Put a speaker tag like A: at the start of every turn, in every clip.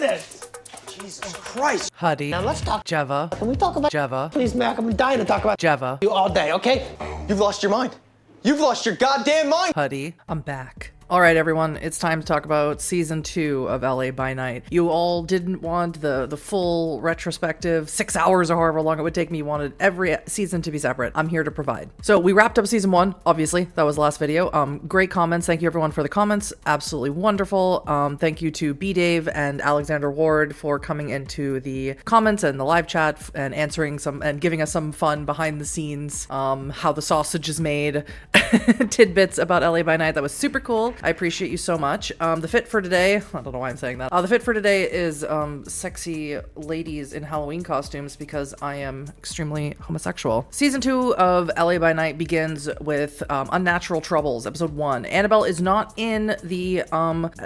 A: this? Jesus Christ.
B: Huddy.
A: Now let's talk.
B: Jeva.
A: Can we talk about
B: Jeva.
A: Please, Mac, I'm dying to talk about
B: Jeva.
A: you all day, okay?
C: You've lost your mind. You've lost your goddamn mind.
B: Huddy. I'm back. All right, everyone, it's time to talk about season 2 of LA by Night. You all didn't want the full retrospective 6 hours or however long it would take me. You wanted every season to be separate. I'm here to provide. So we wrapped up season 1, obviously. That was the last video. Great comments. Thank you, everyone, for the comments. Absolutely wonderful. Thank you to B-Dave and Alexander Ward for coming into the comments and the live chat and answering some and giving us some fun behind the scenes, how the sausage is made, tidbits about LA by Night. That was super cool. I appreciate you so much. The fit for today, I don't know why I'm saying that. The fit for today is sexy ladies in Halloween costumes because I am extremely homosexual. Season 2 of LA by Night begins with Unnatural Troubles, episode 1. Annabelle is not in the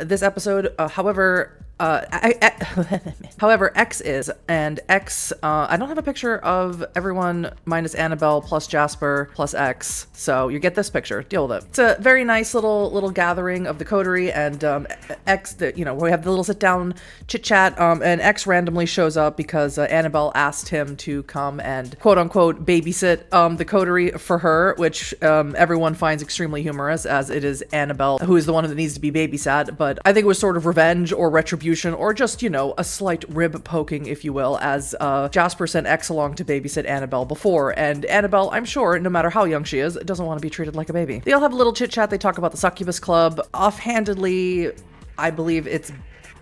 B: this episode. However, X is, and X, I don't have a picture of everyone minus Annabelle plus Jasper plus X, so you get this picture. Deal with it. It's a very nice little gathering of the coterie, and X, we have the little sit down chit chat, and X randomly shows up because Annabelle asked him to come and quote unquote babysit the coterie for her, which everyone finds extremely humorous, as it is Annabelle who is the one that needs to be babysat. But I think it was sort of revenge or retribution, or just, a slight rib poking, if you will, as Jasper sent X along to babysit Annabelle before, and Annabelle, I'm sure, no matter how young she is, doesn't want to be treated like a baby. They all have a little chit chat. They talk about the Succubus Club. Offhandedly, I believe it's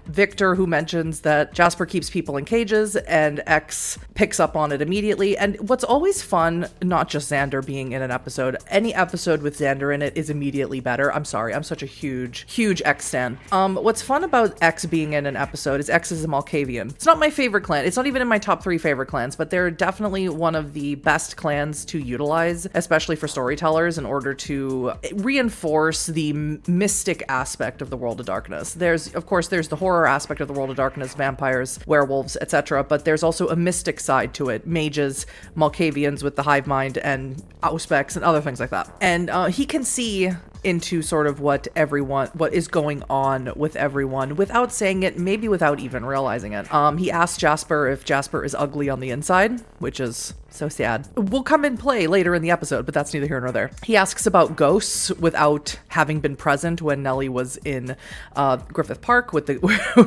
B: Victor who mentions that Jasper keeps people in cages, and X picks up on it immediately. And what's always fun, not just Xander being in an episode, any episode with Xander in it is immediately better. I'm sorry, I'm such a huge X stan. What's fun about X being in an episode is X is a Malkavian. It's not my favorite clan. It's not even in my top 3 favorite clans, but they're definitely one of the best clans to utilize, especially for storytellers, in order to reinforce the mystic aspect of the World of Darkness. Of course, there's the horror aspect of the World of Darkness, vampires, werewolves, etc., but there's also a mystic side to it. Mages, Malkavians with the hive mind, and Auspex, and other things like that. And he can see into sort of what is going on with everyone without saying it, maybe without even realizing it. He asks Jasper if Jasper is ugly on the inside, which is so sad. Will come in play later in the episode, but that's neither here nor there. He asks about ghosts without having been present when Nellie was in Griffith Park with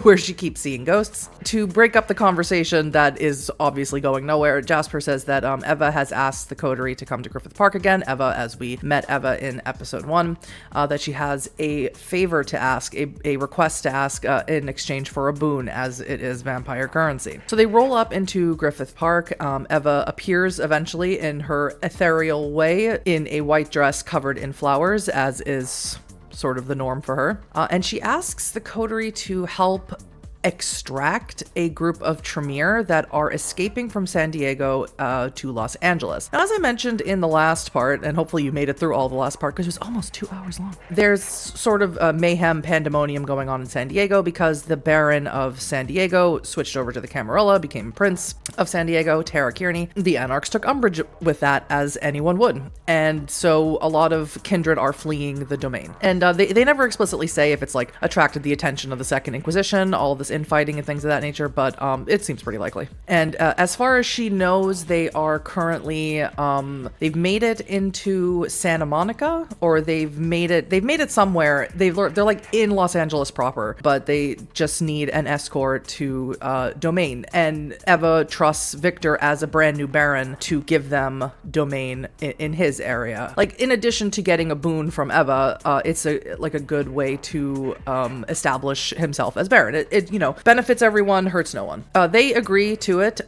B: where she keeps seeing ghosts. To break up the conversation that is obviously going nowhere, Jasper says that Eva has asked the coterie to come to Griffith Park again. Eva, as we met Eva in episode 1, that she has a favor to ask, a request to ask in exchange for a boon, as it is vampire currency. So they roll up into Griffith Park. Eva appears eventually in her ethereal way in a white dress covered in flowers, as is sort of the norm for her. And she asks the coterie to help extract a group of Tremere that are escaping from San Diego to Los Angeles. Now, as I mentioned in the last part, and hopefully you made it through all the last part because it was almost 2 hours long, there's sort of a mayhem pandemonium going on in San Diego because the Baron of San Diego switched over to the Camarilla, became Prince of San Diego, Tara Kearney. The Anarchs took umbrage with that, as anyone would. And so a lot of kindred are fleeing the domain. And they never explicitly say if it's like attracted the attention of the Second Inquisition, all of this infighting and things of that nature, but it seems pretty likely. And as far as she knows, they are currently they've made it into Santa Monica, or they've made it somewhere. They're like in Los Angeles proper, but they just need an escort to Domain. And Eva trusts Victor as a brand new Baron to give them Domain in his area. Like, in addition to getting a boon from Eva, it's a good way to establish himself as Baron. It benefits everyone, hurts no one. They agree to it.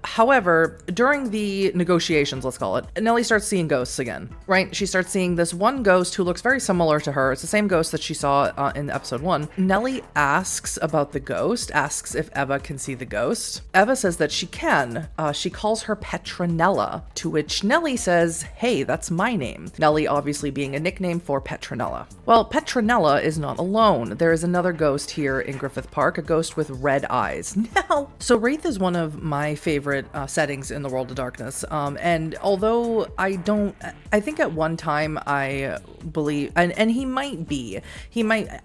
B: However, during the negotiations, let's call it, Nellie starts seeing ghosts again, right? She starts seeing this one ghost who looks very similar to her. It's the same ghost that she saw in episode 1. Nellie asks about the ghost, asks if Eva can see the ghost. Eva says that she can. She calls her Petranella, to which Nellie says, hey, that's my name. Nellie obviously being a nickname for Petranella. Well, Petranella is not alone. There is another ghost here in Griffith Park, a ghost with red eyes. Now, so Wraith is one of my favorite settings in the World of Darkness. And although I think at one time I believe, and he might,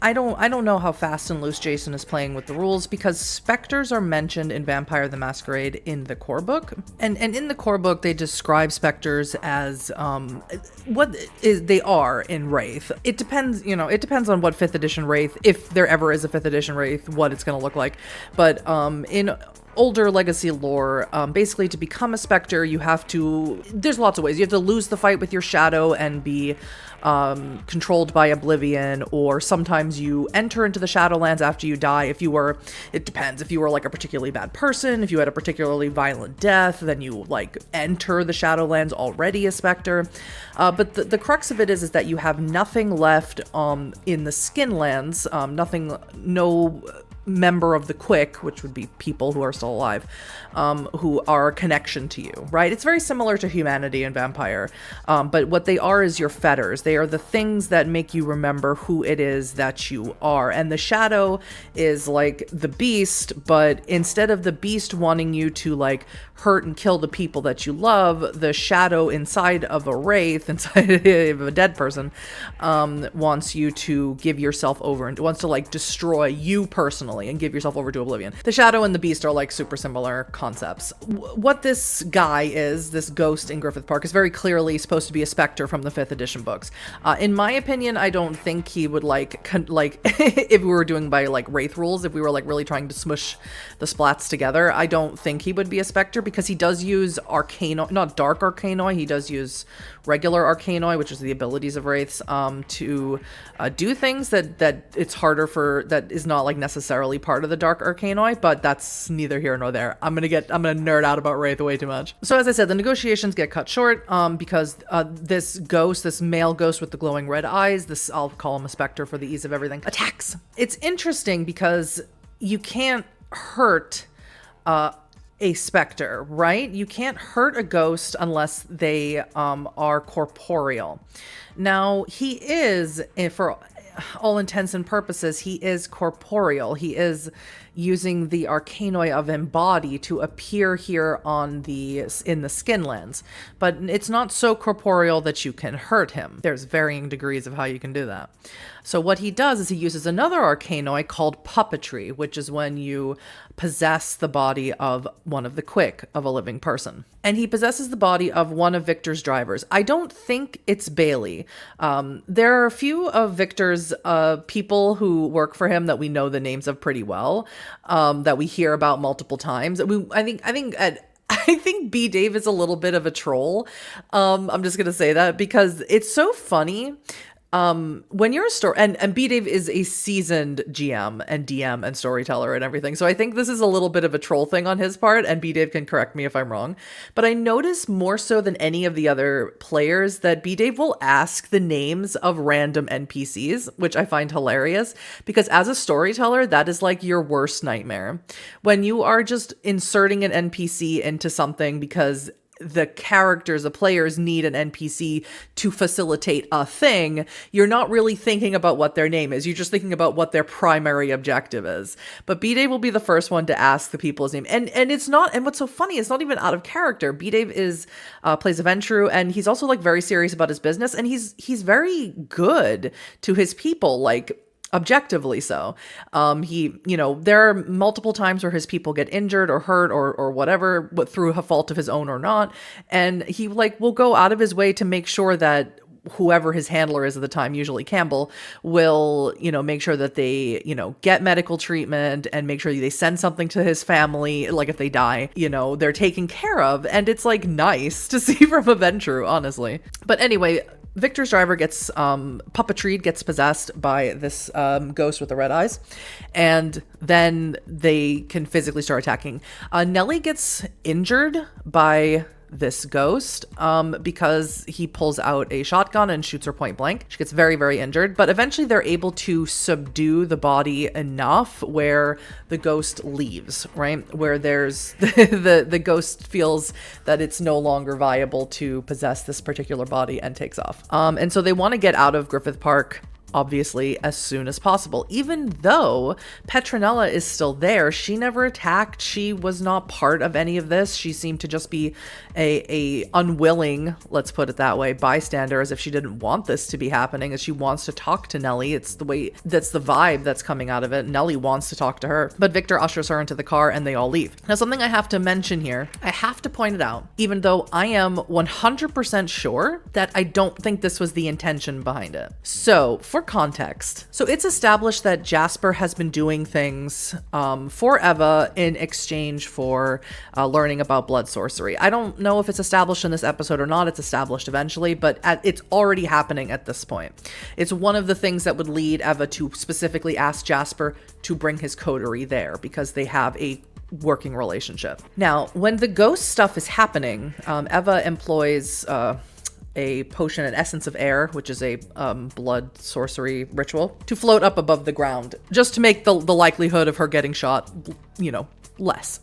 B: I don't know how fast and loose Jason is playing with the rules, because specters are mentioned in Vampire the Masquerade in the core book. And in the core book, they describe specters as they are in Wraith. It depends on what 5th edition Wraith, if there ever is a 5th edition Wraith, what it's going to look like. But in older legacy lore, basically to become a specter, there's lots of ways. You have to lose the fight with your shadow and be controlled by oblivion, or sometimes you enter into the Shadowlands after you die. It depends. If you were like a particularly bad person, if you had a particularly violent death, then you like enter the Shadowlands already a specter. But the crux of it is that you have nothing left in the Skinlands, no member of the Quick, which would be people who are still alive, who are a connection to you, right? It's very similar to humanity and vampire, but what they are is your fetters. They are the things that make you remember who it is that you are. And the shadow is like the beast, but instead of the beast wanting you to like hurt and kill the people that you love, the shadow inside of a wraith, inside of a dead person, wants you to give yourself over and wants to like destroy you personally and give yourself over to oblivion. The shadow and the beast are like super similar concepts. What this guy is, this ghost in Griffith Park, is very clearly supposed to be a specter from the 5th edition books. In my opinion, I don't think he would like if we were doing by like Wraith rules, if we were like really trying to smush the splats together, I don't think he would be a specter, because he does use arcano, not dark arcanoi, he does use regular arcanoi, which is the abilities of wraiths, to do things that it's harder for, that is not like necessarily part of the dark arcanoi, but that's neither here nor there. I'm gonna nerd out about wraith way too much. So as I said, the negotiations get cut short because this male ghost with the glowing red eyes, I'll call him a specter for the ease of everything, attacks. It's interesting because you can't hurt a specter, right? You can't hurt a ghost unless they are corporeal. Now, he is, for all intents and purposes, he is corporeal. He is using the arcanoi of embody to appear here in the Skinlands, but it's not so corporeal that you can hurt him. There's varying degrees of how you can do that. So what he does is he uses another arcanoi called puppetry, which is when you possess the body of one of the Quick, of a living person. And he possesses the body of one of Victor's drivers. I don't think it's Bailey. There are a few of Victor's people who work for him that we know the names of pretty well, that we hear about multiple times. I think B. Dave is a little bit of a troll. I'm just gonna say that because it's so funny. When you're a story, and B. Dave is a seasoned GM and DM and storyteller and everything, so I think this is a little bit of a troll thing on his part, and B. Dave can correct me if I'm wrong, but I notice more so than any of the other players that B. Dave will ask the names of random NPCs, which I find hilarious, because as a storyteller, that is like your worst nightmare. When you are just inserting an NPC into something because the players need an NPC to facilitate a thing, you're not really thinking about what their name is. You're just thinking about what their primary objective is. But B-Dave will be the first one to ask the people's name. And it's not, and what's so funny, it's not even out of character. B-Dave plays a Ventru, and he's also like very serious about his business, and he's very good to his people, like objectively so. There are multiple times where his people get injured or hurt or whatever, but through a fault of his own or not. And he will go out of his way to make sure that whoever his handler is at the time, usually Campbell, will, make sure that they, get medical treatment and make sure they send something to his family. Like if they die, they're taken care of. And it's like nice to see from a Ventru, honestly. But anyway, Victor's driver gets puppetried, gets possessed by this ghost with the red eyes, and then they can physically start attacking. Nellie gets injured by this ghost because he pulls out a shotgun and shoots her point blank. She gets very, very injured, but eventually they're able to subdue the body enough where the ghost leaves, right? Where there's the ghost feels that it's no longer viable to possess this particular body and takes off. And so they want to get out of Griffith Park obviously, as soon as possible. Even though Petranella is still there, she never attacked. She was not part of any of this. She seemed to just be a unwilling, let's put it that way, bystander, as if she didn't want this to be happening, as she wants to talk to Nellie. It's the way, that's the vibe that's coming out of it. Nellie wants to talk to her, but Victor ushers her into the car and they all leave. Now, something I have to mention here, I have to point it out, even though I am 100% sure that I don't think this was the intention behind it. So, for context, so it's established that Jasper has been doing things for Eva in exchange for learning about blood sorcery. I don't know if it's established in this episode or not. It's established eventually, but it's already happening at this point. It's one of the things that would lead Eva to specifically ask Jasper to bring his coterie there, because they have a working relationship. Now, when the ghost stuff is happening, Eva employs a potion, an essence of air, which is a blood sorcery ritual, to float up above the ground, just to make the likelihood of her getting shot, you know, less.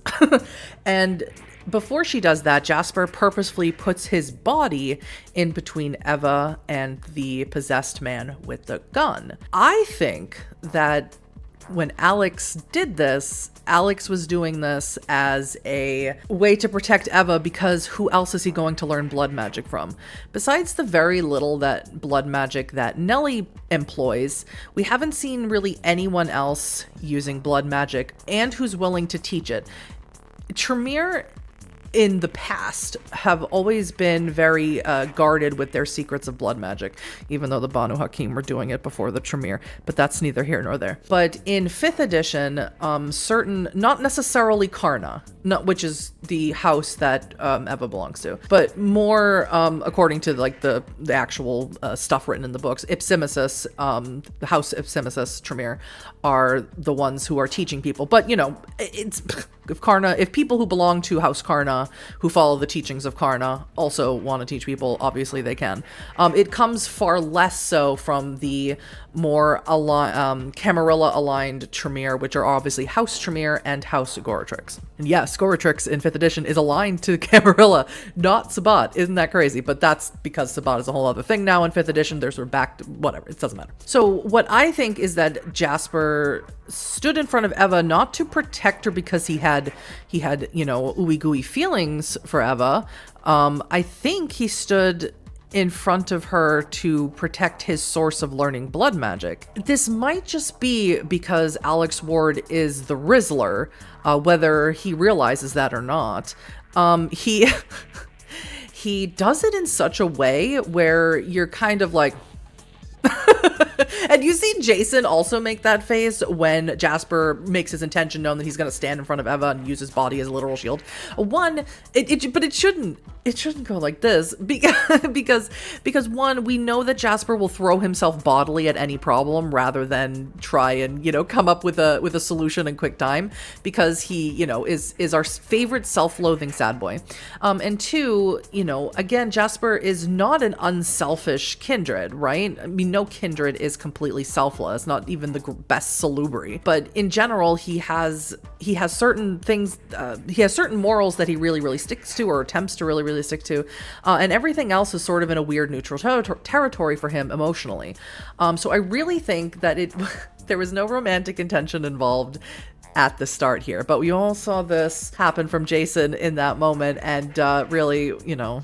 B: And before she does that, Jasper purposefully puts his body in between Eva and the possessed man with the gun. I think that when Alex did this, Alex was doing this as a way to protect Eva, because who else is he going to learn blood magic from? Besides the very little that blood magic that Nellie employs, we haven't seen really anyone else using blood magic and who's willing to teach it. Tremere in the past have always been very guarded with their secrets of blood magic, even though the Banu Hakim were doing it before the Tremere, but that's neither here nor there. But in 5th edition, certain, not necessarily Karna, which is the house that Eva belongs to, but more according to like the actual stuff written in the books, Ipsimesis, the house Ipsimesis, Tremere, are the ones who are teaching people. But you know, it's if people who belong to House Karna, who follow the teachings of Karna, also want to teach people, obviously they can. It comes far less so from the more Camarilla aligned Tremere, which are obviously House Tremere and House Goratrix. And yes, Goratrix in 5th edition is aligned to Camarilla, not Sabbat. Isn't that crazy? But that's because Sabbat is a whole other thing now in 5th edition. They're sort of back to whatever. It doesn't matter. So what I think is that Jasper stood in front of Eva not to protect her because he had you know, ooey gooey feelings for Eva. I think he stood in front of her to protect his source of learning blood magic. This might just be because Alex Ward is the Rizzler, whether he realizes that or not. He he does it in such a way where you're kind of like, and you see Jason also make that face when Jasper makes his intention known that he's going to stand in front of Eva and use his body as a literal shield. But it shouldn't go like this, because one, we know that Jasper will throw himself bodily at any problem rather than try and, you know, come up with a solution in quick time, because he, you know, is our favorite self-loathing sad boy. And two, you know, again, Jasper is not an unselfish kindred, right? I mean, no kindred is completely selfless, not even the best salubri, but in general, he has certain things, he has certain morals that he really sticks to, or attempts to really stick to, and everything else is sort of in a weird neutral territory for him emotionally. So I really think that there was no romantic intention involved at the start here, but we all saw this happen from Jason in that moment, and really, you know,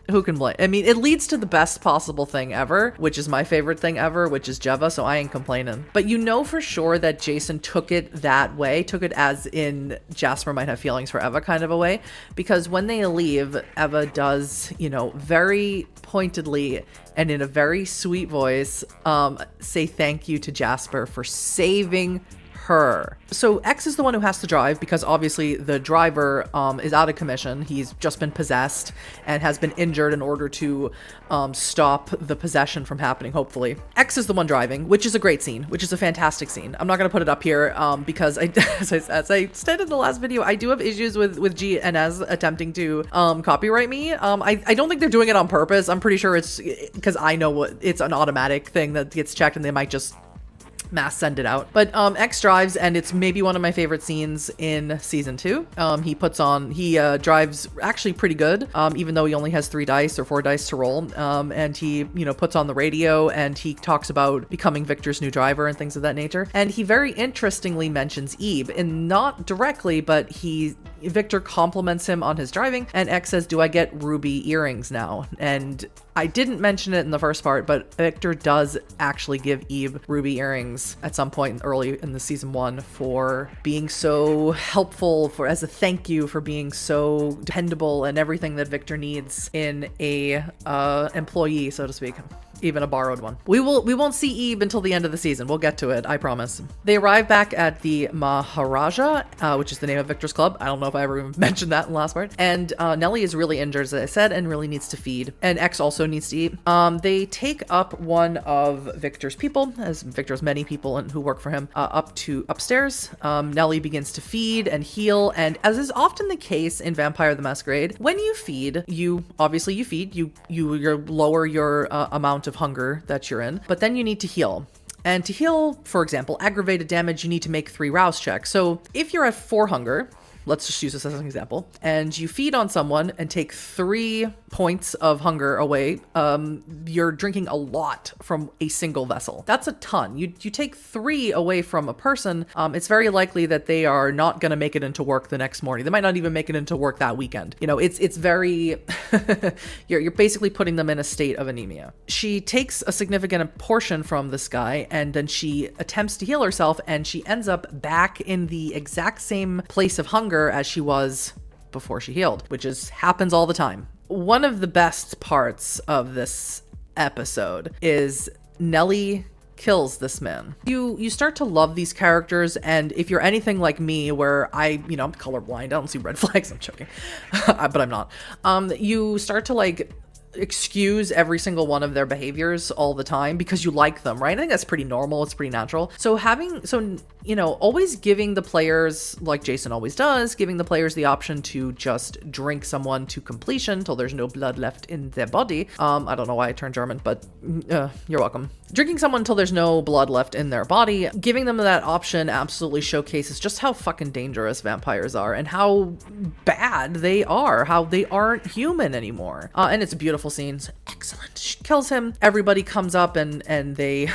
B: who can blame? I mean, it leads to the best possible thing ever, which is my favorite thing ever, which is Jeva, so I ain't complaining. But you know for sure that Jason took it that way, took it as in Jasper might have feelings for Eva kind of a way, because when they leave, Eva does, you know, very pointedly and in a very sweet voice, say thank you to Jasper for saving her. So X is the one who has to drive, because obviously the driver is out of commission. He's just been possessed and has been injured in order to stop the possession from happening, hopefully. X is the one driving, which is a great scene, which is a fantastic scene. I'm not going to put it up here because as I stated in the last video, I do have issues with G and S attempting to copyright me. I don't think they're doing it on purpose. I'm pretty sure it's because I know it's an automatic thing that gets checked, and they might just mass send it out. But X drives, and it's maybe one of my favorite scenes in season 2. He drives actually pretty good, even though he only has 3 dice or 4 dice to roll. And he, puts on the radio, and he talks about becoming Victor's new driver and things of that nature. And he very interestingly mentions Eve, and not directly, but Victor compliments him on his driving, and X says, "Do I get ruby earrings now?" And I didn't mention it in the first part, but Victor does actually give Eve ruby earrings at some point early in the season 1 for being so helpful, as a thank you for being so dependable and everything that Victor needs in a employee, so to speak. Even a borrowed one. We won't see Eve until the end of the season. We'll get to it, I promise. They arrive back at the Maharaja, which is the name of Victor's club. I don't know if I ever even mentioned that in the last part. And Nellie is really injured, as I said, and really needs to feed. And X also needs to eat. They take up one of Victor's people, as Victor has many people who work for him, upstairs. Nellie begins to feed and heal, and as is often the case in Vampire the Masquerade, when you feed, you lower your amount of hunger that you're in, but then you need to heal. And to heal, for example, aggravated damage, you need to make 3 rouse checks. So if you're at 4 hunger, let's just use this as an example, and you feed on someone and take 3 points of hunger away, you're drinking a lot from a single vessel. That's a ton. You take 3 away from a person, it's very likely that they are not going to make it into work the next morning. They might not even make it into work that weekend. It's very, you're basically putting them in a state of anemia. She takes a significant portion from this guy, and then she attempts to heal herself, and she ends up back in the exact same place of hunger as she was before she healed, which happens all the time. One of the best parts of this episode is Nellie kills this man. You start to love these characters, and if you're anything like me, where I'm colorblind, I don't see red flags, I'm joking, but I'm not. You start to excuse every single one of their behaviors all the time because you like them, right? I think that's pretty normal. It's pretty natural. So always giving the players, like Jason always does, giving the players the option to just drink someone to completion till there's no blood left in their body. I don't know why I turned German, but you're welcome. Drinking someone until there's no blood left in their body, giving them that option absolutely showcases just how fucking dangerous vampires are and how bad they are, how they aren't human anymore. And it's a beautiful scene. Excellent. She kills him. Everybody comes up and they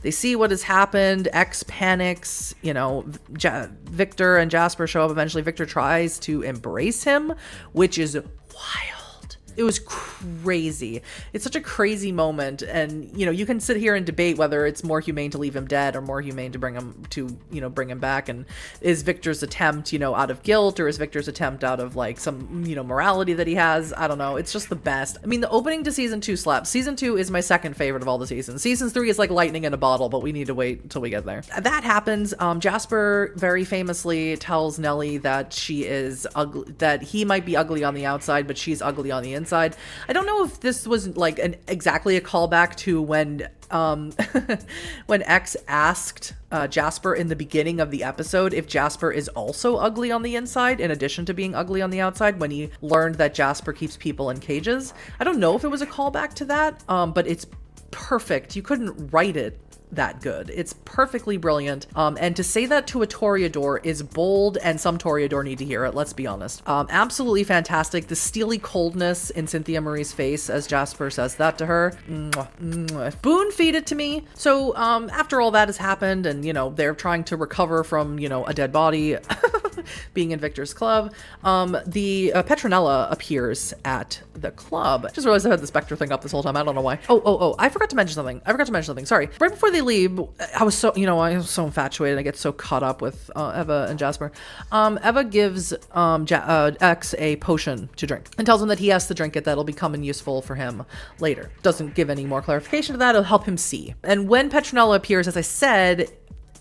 B: they see what has happened. X panics. Victor and Jasper show up eventually. Victor tries to embrace him, which is wild. It was crazy. It's such a crazy moment, and you can sit here and debate whether it's more humane to leave him dead or more humane to bring him back. And is Victor's attempt, out of guilt, or is Victor's attempt out of some morality that he has? I don't know. It's just the best. I mean, the opening to season 2 slaps. Season 2 is my second favorite of all the seasons. Season 3 is like lightning in a bottle, but we need to wait until we get there. That happens. Jasper very famously tells Nellie that she is ugly, that he might be ugly on the outside, but she's ugly on the inside. I don't know if this was exactly a callback to when when X asked Jasper in the beginning of the episode if Jasper is also ugly on the inside in addition to being ugly on the outside, when he learned that Jasper keeps people in cages. I don't know if it was a callback to that, but it's perfect. You couldn't write it that good. It's perfectly brilliant. And to say that to a Toreador is bold, and some Toreador need to hear it, let's be honest. Absolutely fantastic. The steely coldness in Cynthia Marie's face as Jasper says that to her. Spoon feed it to me. So after all that has happened, and they're trying to recover from a dead body being in Victor's club, the Petranella appears at the club. I just realized I had the specter thing up this whole time. I don't know why. Oh, I forgot to mention something. Sorry. Right before they leave, I was so infatuated. I get so caught up with Eva and Jasper. Eva gives X a potion to drink and tells him that he has to drink it. That'll be coming useful for him later. Doesn't give any more clarification to that. It'll help him see. And when Petranella appears, as I said,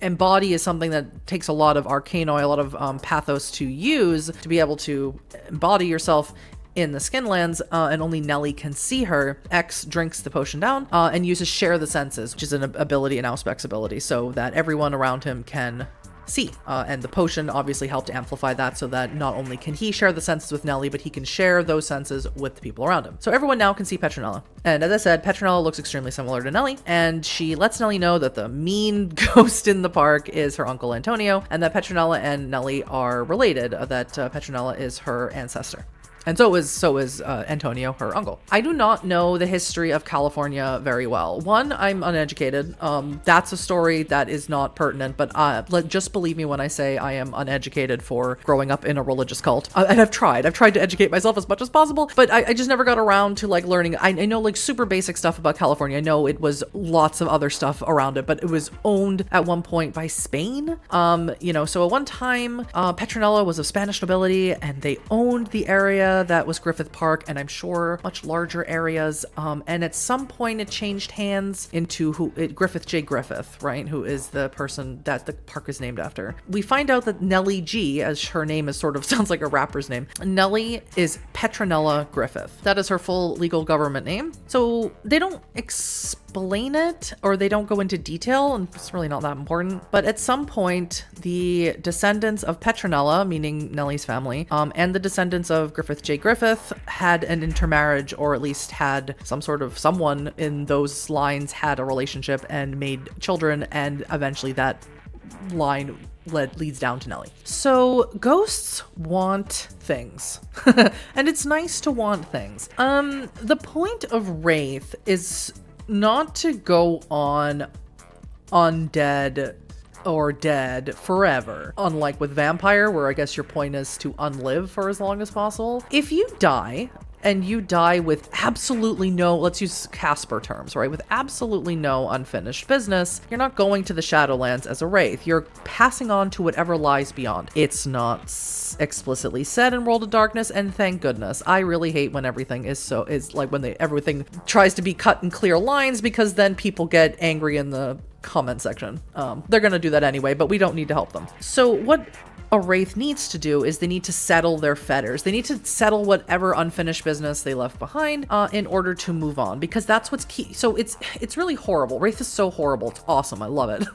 B: embody is something that takes a lot of arcanoi, a lot of pathos to use to be able to embody yourself in the Skinlands, and only Nellie can see her. X drinks the potion down and uses Share the Senses, which is an ability, an Auspex ability, so that everyone around him can see. And the potion obviously helped amplify that so that not only can he share the senses with Nelly, but he can share those senses with the people around him. So everyone now can see Petranella. And as I said, Petranella looks extremely similar to Nelly, and she lets Nelly know that the mean ghost in the park is her uncle Antonio, and that Petranella and Nelly are related, that Petranella is her ancestor. And so is Antonio, her uncle. I do not know the history of California very well. One, I'm uneducated. That's a story that is not pertinent, but just believe me when I say I am uneducated for growing up in a religious cult. And I've tried to educate myself as much as possible, but I just never got around to like learning. I know like super basic stuff about California. I know it was lots of other stuff around it, but it was owned at one point by Spain. So at one time, Petranella was of Spanish nobility, and they owned the area that was Griffith Park, and I'm sure much larger areas. And at some point it changed hands into Griffith J. Griffith, right? Who is the person that the park is named after. We find out that Nellie G, as her name is sort of sounds like a rapper's name. Nellie is Petranella Griffith. That is her full legal government name. So they don't explain it, or they don't go into detail, and it's really not that important. But at some point, the descendants of Petranella, meaning Nellie's family, and the descendants of Griffith J. Griffith had an intermarriage, or at least had someone in those lines had a relationship and made children, and eventually that line leads down to Nellie. So ghosts want things, and it's nice to want things. The point of Wraith is not to go on undead or dead forever, unlike with Vampire, where I guess your point is to unlive for as long as possible. If you die, and you die with absolutely no, let's use Casper terms, right? With absolutely no unfinished business, you're not going to the Shadowlands as a wraith. You're passing on to whatever lies beyond. It's not explicitly said in World of Darkness, and thank goodness. I really hate when everything is like when everything tries to be cut in clear lines, because then people get angry in the comment section. They're gonna do that anyway, but we don't need to help them. So what a wraith needs to do is they need to settle their fetters. They need to settle whatever unfinished business they left behind in order to move on, because that's what's key. So it's really horrible. Wraith is so horrible. It's awesome. I love it.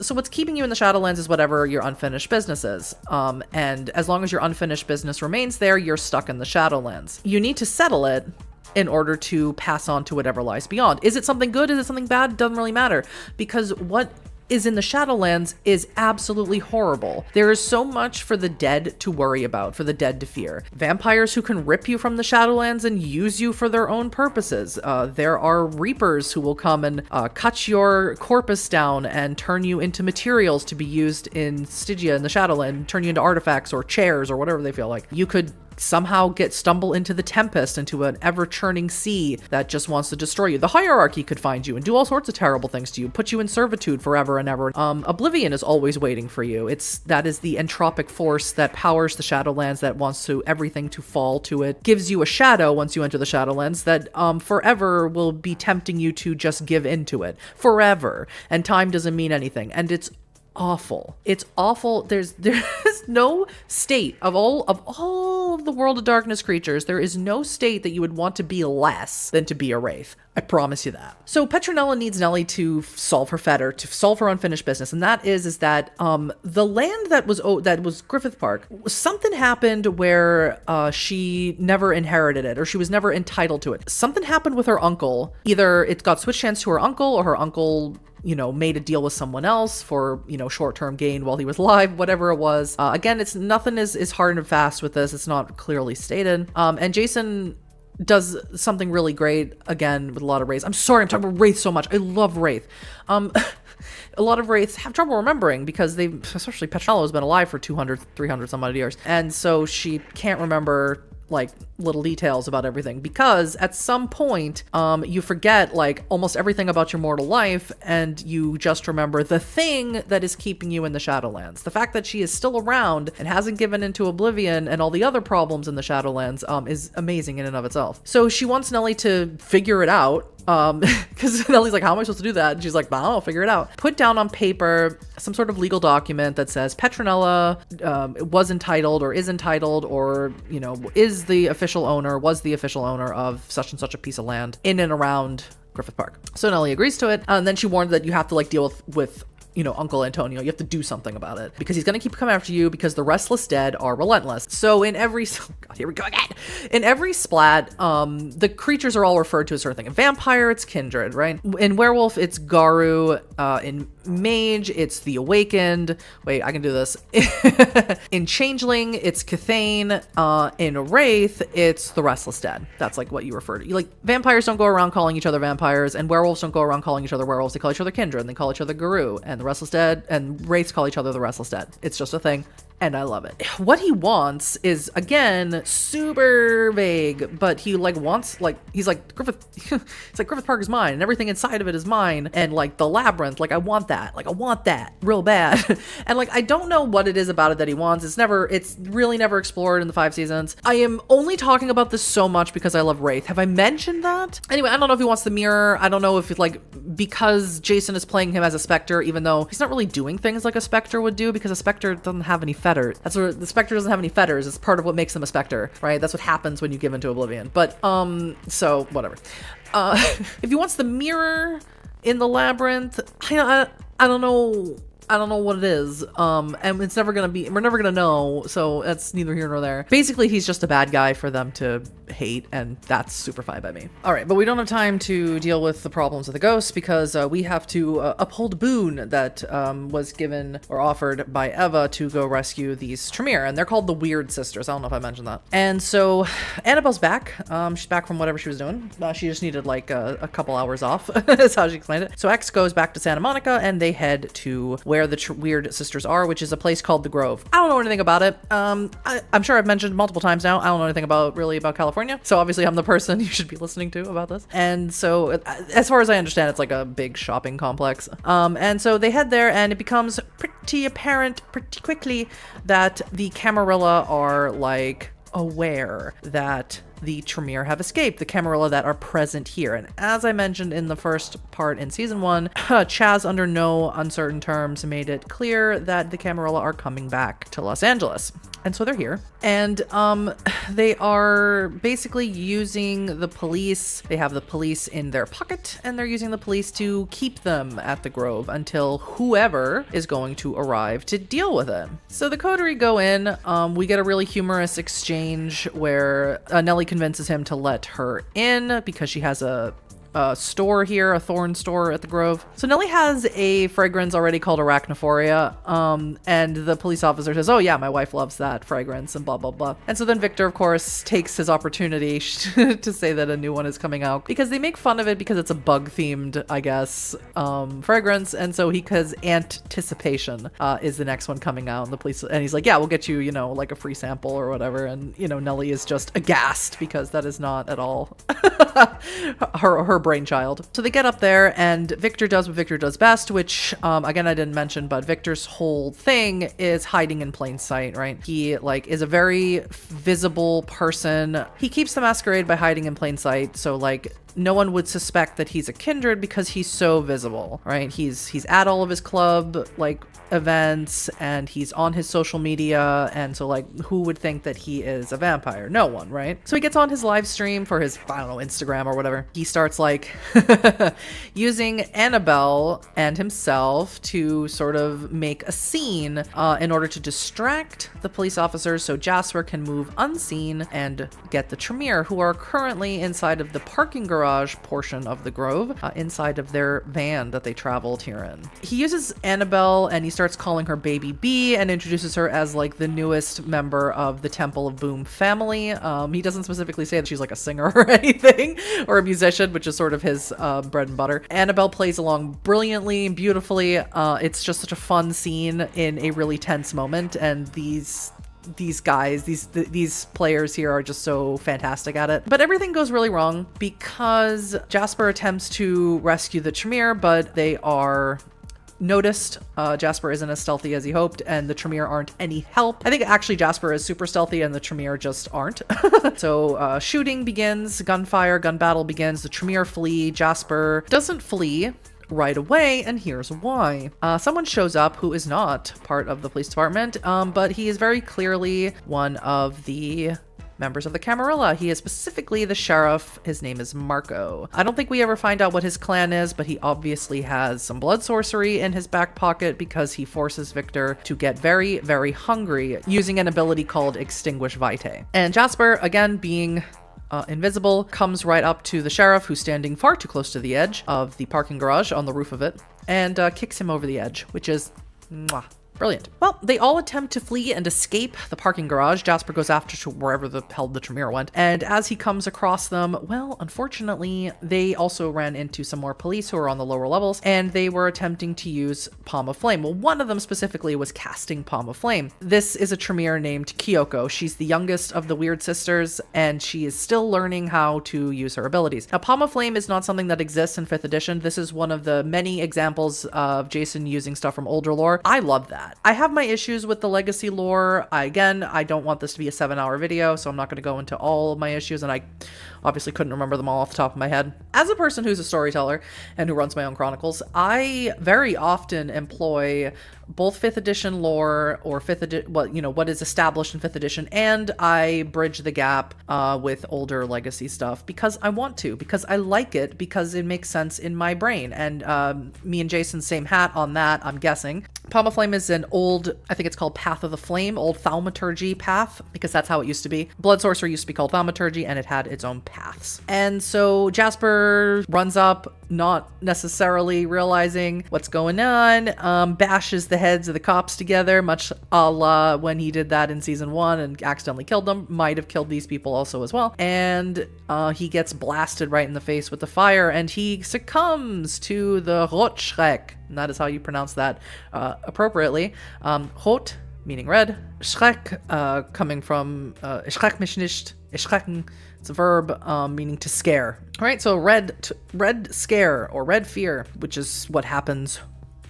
B: So what's keeping you in the Shadowlands is whatever your unfinished business is. And as long as your unfinished business remains there, you're stuck in the Shadowlands. You need to settle it in order to pass on to whatever lies beyond. Is it something good? Is it something bad? It doesn't really matter, because what is in the Shadowlands is absolutely horrible. There is so much for the dead to worry about, for the dead to fear. Vampires who can rip you from the Shadowlands and use you for their own purposes. There are Reapers who will come and cut your corpus down and turn you into materials to be used in Stygia in the Shadowland, turn you into artifacts or chairs or whatever they feel like. You could somehow stumble into the Tempest, into an ever-churning sea that just wants to destroy you. The Hierarchy could find you and do all sorts of terrible things to you, put you in servitude forever and ever. Oblivion is always waiting for you. That is the entropic force that powers the Shadowlands, that wants everything to fall to it. Gives you a shadow once you enter the Shadowlands that forever will be tempting you to just give into it. Forever. And time doesn't mean anything. And it's awful. It's awful. There's no state of all of the World of Darkness creatures. There is no state that you would want to be less than to be a wraith. I promise you that. So Petranella needs Nellie to solve her fetter, to solve her unfinished business, and that is that the land that was Griffith Park, something happened where she never inherited it, or she was never entitled to it. Something happened with her uncle. Either it got switched hands to her uncle, or her uncle made a deal with someone else for, short-term gain while he was alive, whatever it was. Again, nothing is hard and fast with this. It's not clearly stated. And Jason does something really great, again, with a lot of Wraiths. I'm sorry, I'm talking about Wraith so much. I love Wraith. A lot of Wraiths have trouble remembering, because especially Petranella has been alive for 200, 300 some odd years. And so she can't remember like little details about everything, because at some point you forget like almost everything about your mortal life, and you just remember the thing that is keeping you in the Shadowlands. The fact that she is still around and hasn't given into oblivion and all the other problems in the Shadowlands is amazing in and of itself. So she wants Nellie to figure it out, because Nellie's like, how am I supposed to do that? And she's like, I don't know, figure it out. Put down on paper some sort of legal document that says Petranella was entitled, or is entitled, or was the official owner of such and such a piece of land in and around Griffith Park. So Nellie agrees to it, and then she warned that you have to like deal with you know, Uncle Antonio. You have to do something about it because he's going to keep coming after you because the restless dead are relentless. So in every, oh God, here we go again. In every splat, the creatures are all referred to as certain thing. In vampire, it's kindred, right? In werewolf, it's Garu. In mage, it's the awakened. Wait, I can do this. In changeling, it's Cathane. In wraith, it's the restless dead. That's like what you refer to. Like vampires don't go around calling each other vampires, and werewolves don't go around calling each other werewolves. They call each other kindred, and they call each other Garu, and the restless dead and wraiths call each other the restless dead. It's just a thing. And I love it. What he wants is, again, super vague, but he like wants, like, he's like, Griffith, it's like Griffith Park is mine and everything inside of it is mine. And like the labyrinth, like I want that real bad. And like, I don't know what it is about it that he wants. It's really never explored in the 5 seasons. I am only talking about this so much because I love Wraith. Have I mentioned that? Anyway, I don't know if he wants the mirror. I don't know if it's like, because Jason is playing him as a specter, even though he's not really doing things like a specter would do because a specter doesn't have any fetters. That's what the specter doesn't have any fetters. It's part of what makes them a specter, right? That's what happens when you give into oblivion. But so whatever. If he wants the mirror in the labyrinth, I don't know. I don't know what it is. And it's never gonna be, we're never gonna know. So that's neither here nor there. Basically, he's just a bad guy for them to hate, and that's super fine by me. All right, but we don't have time to deal with the problems of the ghosts because we have to uphold a boon that was given or offered by Eva to go rescue these Tremere, and they're called the Weird Sisters. I don't know if I mentioned that. And so Annabelle's back. She's back from whatever she was doing. She just needed like a couple hours off. That's how she explained it. So X goes back to Santa Monica, and they head to where the Weird Sisters are, which is a place called the Grove. I don't know anything about it. I'm sure I've mentioned multiple times now. I don't know anything about California. So obviously I'm the person you should be listening to about this. And so as far as I understand, it's like a big shopping complex. And so they head there, and it becomes pretty apparent pretty quickly that the Camarilla are like aware that the Tremere have escaped, the Camarilla that are present here. And as I mentioned in the first part in season 1, Chaz under no uncertain terms made it clear that the Camarilla are coming back to Los Angeles. And so they're here. And they are basically using the police. They have the police in their pocket, and they're using the police to keep them at the Grove until whoever is going to arrive to deal with it. So the coterie go in. We get a really humorous exchange where Nellie convinces him to let her in because she has a store here, a thorn store at the Grove. So Nellie has a fragrance already called Arachnophoria, and the police officer says, oh yeah, my wife loves that fragrance, and blah, blah, blah. And so then Victor, of course, takes his opportunity to say that a new one is coming out, because they make fun of it because it's a bug-themed, I guess, fragrance, and so because Anticipation is the next one coming out, and the police, and he's like, yeah, we'll get you, you know, like a free sample or whatever, and, you know, Nellie is just aghast because that is not at all her brainchild. So they get up there, and Victor does what Victor does best, which again I didn't mention, but Victor's whole thing is hiding in plain sight, right? He like is a very visible person. He keeps the masquerade by hiding in plain sight, so like no one would suspect that he's a kindred because he's so visible, right? He's at all of his club like events, and he's on his social media, and so like who would think that he is a vampire? No one, right? So he gets on his live stream for his, I don't know, Instagram or whatever. He starts like using Annabelle and himself to sort of make a scene in order to distract the police officers so Jasper can move unseen and get the Tremere, who are currently inside of the parking garage portion of the Grove, inside of their van that they traveled here in. He uses Annabelle, and he starts calling her Baby B and introduces her as like the newest member of the Temple of Boom family. He doesn't specifically say that she's like a singer or anything, or a musician, which is sort of his bread and butter. Annabelle plays along brilliantly and beautifully. It's just such a fun scene in a really tense moment, and these guys, these players here are just so fantastic at it. But everything goes really wrong because Jasper attempts to rescue the Tremere, but they are noticed. Jasper isn't as stealthy as he hoped, and the Tremere aren't any help. I think actually Jasper is super stealthy and the Tremere just aren't. So shooting begins, gunfire, gun battle begins, the Tremere flee. Jasper doesn't flee right away, and here's why. Someone shows up who is not part of the police department, but he is very clearly one of the members of the Camarilla. He is specifically the sheriff. His name is Marco. I don't think we ever find out what his clan is, but he obviously has some blood sorcery in his back pocket because he forces Victor to get very, very hungry using an ability called Extinguish Vitae. And Jasper, again, being invisible, comes right up to the sheriff, who's standing far too close to the edge of the parking garage on the roof of it, and kicks him over the edge, which is mwah. Brilliant. Well, they all attempt to flee and escape the parking garage. Jasper goes after to wherever the hell the Tremere went. And as he comes across them, well, unfortunately, they also ran into some more police who are on the lower levels, and they were attempting to use Palm of Flame. Well, one of them specifically was casting Palm of Flame. This is a Tremere named Kyoko. She's the youngest of the Weird Sisters, and she is still learning how to use her abilities. Now, Palm of Flame is not something that exists in 5th edition. This is one of the many examples of Jason using stuff from older lore. I love that. I have my issues with the legacy lore. I don't want this to be a 7-hour video, so I'm not going to go into all of my issues, and I obviously couldn't remember them all off the top of my head. As a person who's a storyteller and who runs my own chronicles, I very often employ both 5th edition lore or 5th edition, what is established in 5th edition, and I bridge the gap with older legacy stuff because I want to, because I like it, because it makes sense in my brain. And me and Jason, same hat on that, I'm guessing. Palm of Flame is an old, I think it's called Path of the Flame, old thaumaturgy path, because that's how it used to be. Blood sorcery used to be called thaumaturgy, and it had its own paths. And so Jasper runs up, not necessarily realizing what's going on, bashes the heads of the cops together, much a la when he did that in season 1 and accidentally killed them. Might have killed these people also as well. And he gets blasted right in the face with the fire, and he succumbs to the Rotschreck. And that is how you pronounce that appropriately. Rot, meaning red. Schreck, coming from Schreck mich nicht, erschrecken. It's a verb meaning to scare. All right, so red scare or red fear, which is what happens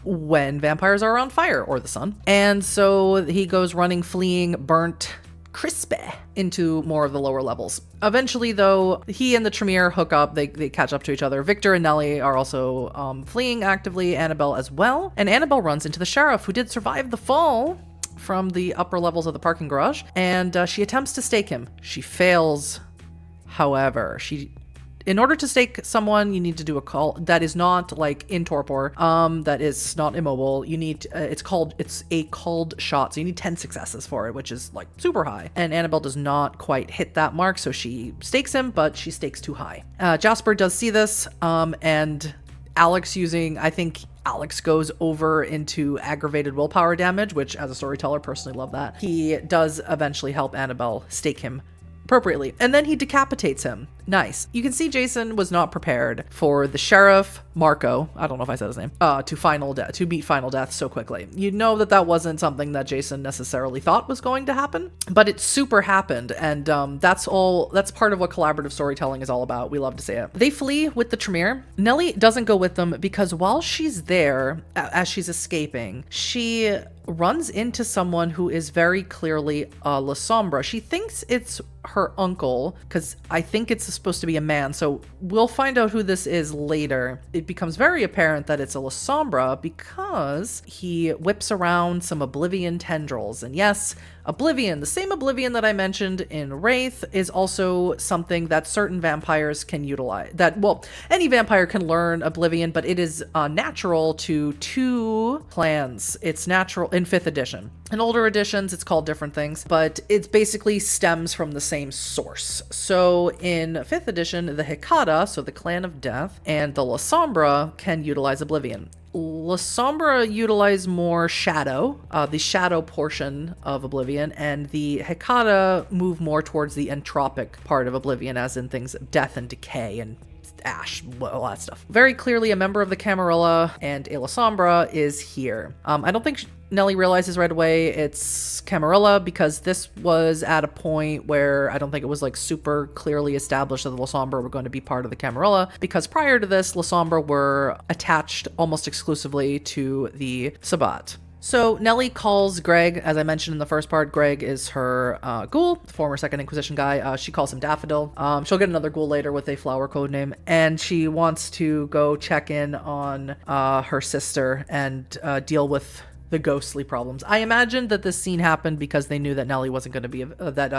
B: when vampires are on fire or the sun. And so he goes running, fleeing, burnt, crispy into more of the lower levels. Eventually, though, he and the Tremere hook up. They catch up to each other. Victor and Nellie are also fleeing actively, Annabelle as well. And Annabelle runs into the sheriff, who did survive the fall from the upper levels of the parking garage, and she attempts to stake him. She fails. However, in order to stake someone, you need to do a call that is not like in torpor, that is not immobile. You need, it's a called shot. So you need 10 successes for it, which is like super high. And Annabelle does not quite hit that mark. So she stakes him, but she stakes too high. Jasper does see this, and Alex I think Alex goes over into aggravated willpower damage, which as a storyteller, personally love that. He does eventually help Annabelle stake him appropriately. And then he decapitates him. Nice. You can see Jason was not prepared for the sheriff, Marco, I don't know if I said his name, to meet final death so quickly. You know that wasn't something that Jason necessarily thought was going to happen, but it super happened. And that's part of what collaborative storytelling is all about. We love to say it. They flee with the Tremere. Nellie doesn't go with them because while she's there, as she's escaping, she runs into someone who is very clearly La Sombra. She thinks it's her uncle, because I think it's supposed to be a man, so we'll find out who this is later. It becomes very apparent that it's a La Sombra because he whips around some Oblivion tendrils. And yes, Oblivion, the same Oblivion that I mentioned in Wraith, is also something that certain vampires can utilize. Any vampire can learn Oblivion, but it is natural to 2 clans. It's natural in 5th edition. In older editions, it's called different things, but it basically stems from the same source. So in 5th edition, the Hecata, so the Clan of Death, and the La Sombra can utilize Oblivion. La Sombra utilize more shadow, the shadow portion of Oblivion, and the Hecata move more towards the entropic part of Oblivion, as in things of death and decay and ash, all that stuff. Very clearly a member of the Camarilla, and a La Sombra is here. I don't think Nellie realizes right away it's Camarilla, because this was at a point where I don't think it was like super clearly established that the La Sombra were going to be part of the Camarilla, because prior to this, La Sombra were attached almost exclusively to the Sabbat. So Nellie calls Greg, as I mentioned in the first part. Greg is her ghoul, former Second Inquisition guy. She calls him Daffodil. She'll get another ghoul later with a flower code name, and she wants to go check in on her sister and deal with the ghostly problems. I imagine that this scene happened because they knew that Nellie wasn't going to be,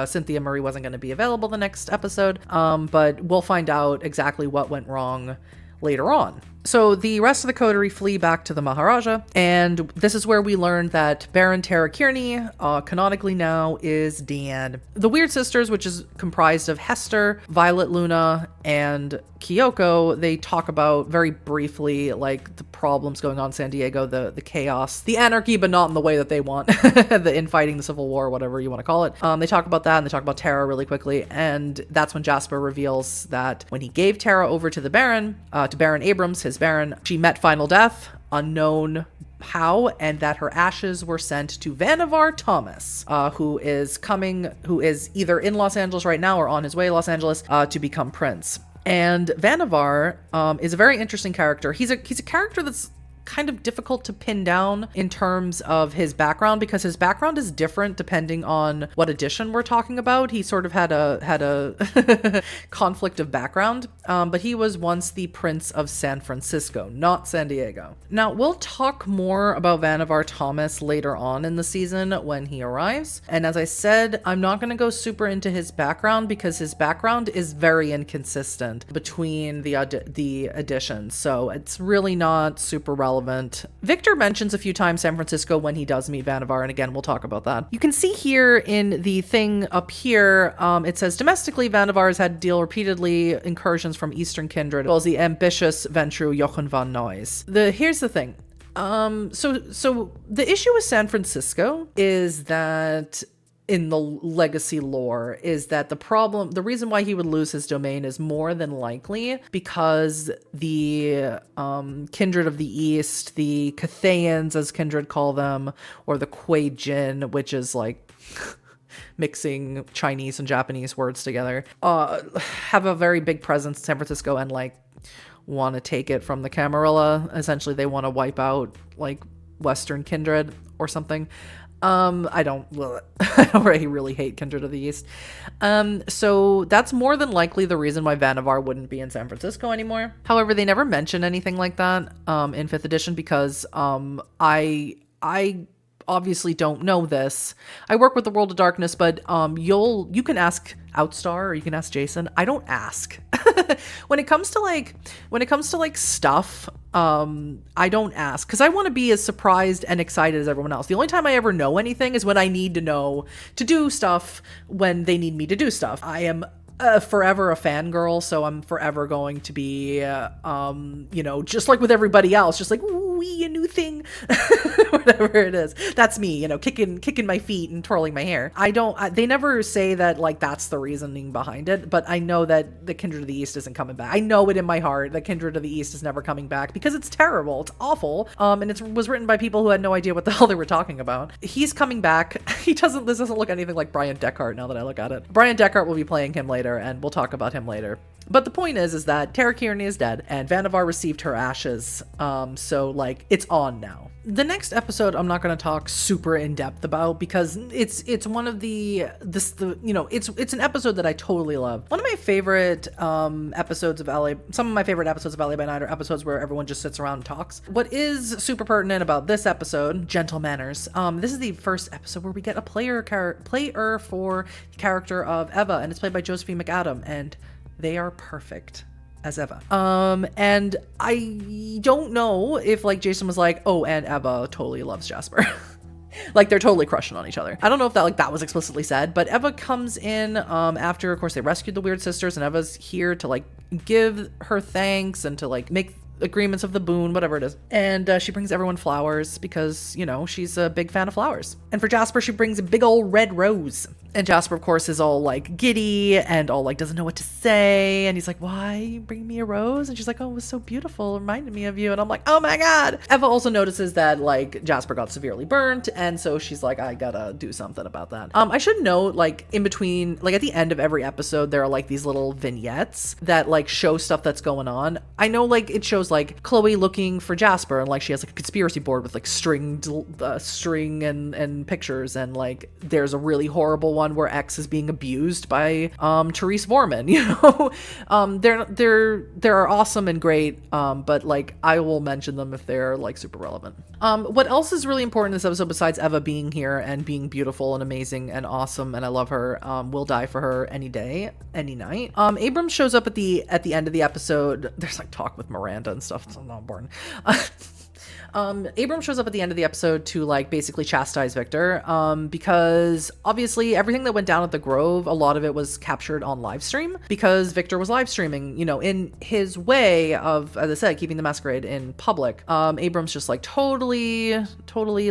B: Cynthia Marie wasn't going to be available the next episode. But we'll find out exactly what went wrong later on. So the rest of the coterie flee back to the Maharaja, and this is where we learn that Baron Tara Kearney, canonically now, is dead. The Weird Sisters, which is comprised of Hester, Violet Luna, and Kyoko, they talk about very briefly like the problems going on in San Diego, the chaos, the anarchy, but not in the way that they want, the infighting, the Civil War, whatever you want to call it. They talk about that, and they talk about Tara really quickly, and that's when Jasper reveals that when he gave Tara over to the Baron, to Baron Abrams, his Baron, she met final death, unknown how, and that her ashes were sent to Vannevar Thomas, who is either in Los Angeles right now or on his way to Los Angeles to become prince. And Vannevar is a very interesting character. He's a character that's kind of difficult to pin down in terms of his background, because his background is different depending on what edition we're talking about. He sort of had a conflict of background, but he was once the Prince of San Francisco, not San Diego. Now, we'll talk more about Vannevar Thomas later on in the season when he arrives. And as I said, I'm not going to go super into his background because his background is very inconsistent between the editions. So it's really not super relevant. Victor mentions a few times San Francisco when he does meet Vannevar, and again, we'll talk about that. You can see here in the thing up here, it says domestically, Vannevar has had to deal repeatedly incursions from Eastern kindred, as well as the ambitious Ventru Jochen van Nuys. Here's the thing. So the issue with San Francisco is that in the legacy lore is that the reason why he would lose his domain is more than likely because the kindred of the East, the Cathayans as kindred call them, or the Kuei Jin, which is like mixing Chinese and Japanese words together, have a very big presence in San Francisco and like want to take it from the Camarilla. Essentially, they want to wipe out like Western kindred or something. I don't really hate Kindred of the East. So that's more than likely the reason why Vannevar wouldn't be in San Francisco anymore. However, they never mention anything like that, in 5th edition because, I obviously don't know this. I work with the World of Darkness, but, you can ask Outstar or you can ask Jason. I don't ask. When it comes to stuff, I don't ask because I want to be as surprised and excited as everyone else. The only time I ever know anything is when I need to know to do stuff when they need me to do stuff. I am forever a fangirl, so I'm forever going to be, just like with everybody else, just like, ooh, a new thing, whatever it is. That's me, kicking my feet and twirling my hair. They never say that, like, that's the reasoning behind it, but I know that the Kindred of the East isn't coming back. I know it in my heart that Kindred of the East is never coming back because it's terrible. It's awful. And it was written by people who had no idea what the hell they were talking about. He's coming back. This doesn't look anything like Brian Deckard now that I look at it. Brian Deckard will be playing him later, and we'll talk about him later. But the point is that Tara Kearney is dead, and Vannevar received her ashes. So, like, it's on now. The next episode I'm not going to talk super in depth about because it's one of it's an episode that I totally love. One of my favorite episodes of some of my favorite episodes of LA by Night are episodes where everyone just sits around and talks. What is super pertinent about this episode, Gentle Manners, this is the first episode where we get a player for the character of Eva, and it's played by Josephine McAdam, and they are perfect as Eva. And I don't know if like Jason was like, oh, and Eva totally loves Jasper. Like they're totally crushing on each other. I don't know if that was explicitly said, but Eva comes in after, of course, they rescued the Weird Sisters, and Eva's here to like give her thanks and to like make agreements of the boon, whatever it is. And she brings everyone flowers because, she's a big fan of flowers. And for Jasper, she brings a big old red rose. And Jasper, of course, is all like giddy and all like doesn't know what to say. And he's like, why bring me a rose? And she's like, oh, it was so beautiful. It reminded me of you. And I'm like, oh my God. Eva also notices that like Jasper got severely burnt. And so she's like, I gotta do something about that. I should note, like in between, like at the end of every episode, there are like these little vignettes that like show stuff that's going on. I know like it shows like Chloe looking for Jasper, and like she has like a conspiracy board with like string and pictures, and like there's a really horrible one where X is being abused by Therese Vorman. You know, they're awesome and great, but like I will mention them if they're like super relevant. What else is really important in this episode besides Eva being here and being beautiful and amazing and awesome, and I love her, will die for her any day, any night. Abrams shows up at the end of the episode. There's like talk with Miranda and stuff. It's not important. Abrams shows up at the end of the episode to like basically chastise Victor, because obviously everything that went down at the Grove, a lot of it was captured on live stream because Victor was live streaming, you know, in his way of, as I said, keeping the masquerade in public. Abrams just like totally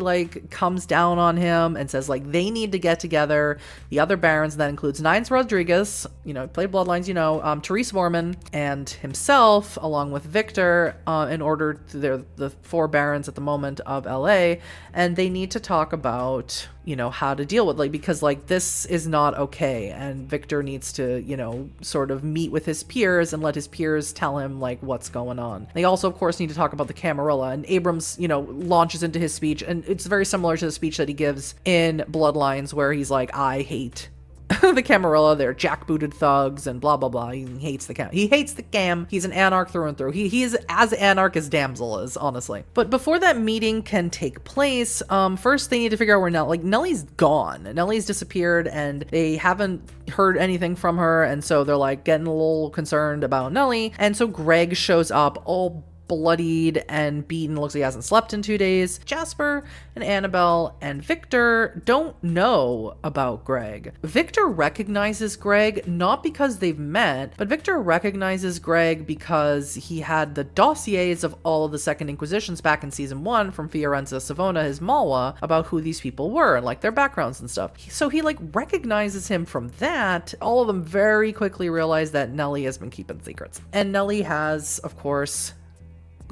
B: like comes down on him and says like they need to get together. The other barons, and that includes Nines Rodriguez, you know, played Bloodlines, you know, Therese Vorman and himself, along with Victor, in order to, they're the 4 barons at the moment of LA, and they need to talk about, you know, how to deal with, like, because like this is not okay, and Victor needs to, you know, sort of meet with his peers and let his peers tell him like what's going on. They also of course need to talk about the Camarilla, and Abrams, you know, launches into his speech, and it's very similar to the speech that he gives in Bloodlines where he's like, I hate the Camarilla, they're jackbooted thugs and blah blah blah. He hates the cam. He hates the cam. He's an anarch through and through. He is as anarch as Damsel is, honestly. But before that meeting can take place, first they need to figure out where Nellie's gone. Nellie's disappeared, and they haven't heard anything from her, and so they're like getting a little concerned about Nellie. And so Greg shows up all bloodied and beaten. Looks like he hasn't slept in 2 days. Jasper and Annabelle and Victor don't know about Greg. Victor recognizes Greg not because they've met, but Victor recognizes Greg because he had the dossiers of all of the Second Inquisitions back in season 1 from Fiorenza Savona, his Malwa, about who these people were and like their backgrounds and stuff. So he like recognizes him from that. All of them very quickly realize that Nellie has been keeping secrets. And Nellie has, of course,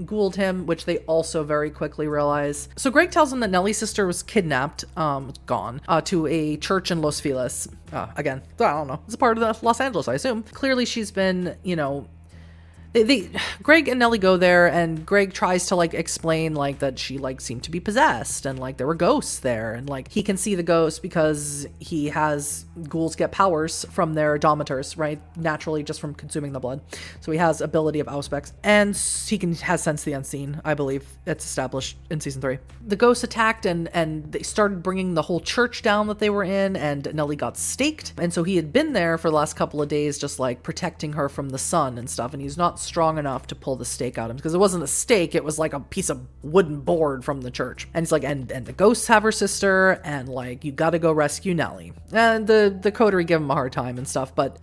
B: ghouled him, which they also very quickly realize. So Greg tells him that Nellie's sister was kidnapped, gone, to a church in Los Feliz. Again, I don't know. It's a part of the Los Angeles, I assume. Clearly she's been, you know, Greg and Nellie go there, and Greg tries to like explain like that she like seemed to be possessed and like there were ghosts there, and like he can see the ghosts because he has ghouls get powers from their domiters, right? Naturally, just from consuming the blood. So he has ability of auspex, and he has sense the unseen. I believe it's established in season 3. The ghosts attacked, and they started bringing the whole church down that they were in, and Nellie got staked. And so he had been there for the last couple of days, just like protecting her from the sun and stuff. And he's not strong enough to pull the stake out of him, because it wasn't a stake, it was like a piece of wooden board from the church. And it's like, and the ghosts have her sister, and like you gotta go rescue Nellie. And the coterie give him a hard time and stuff, but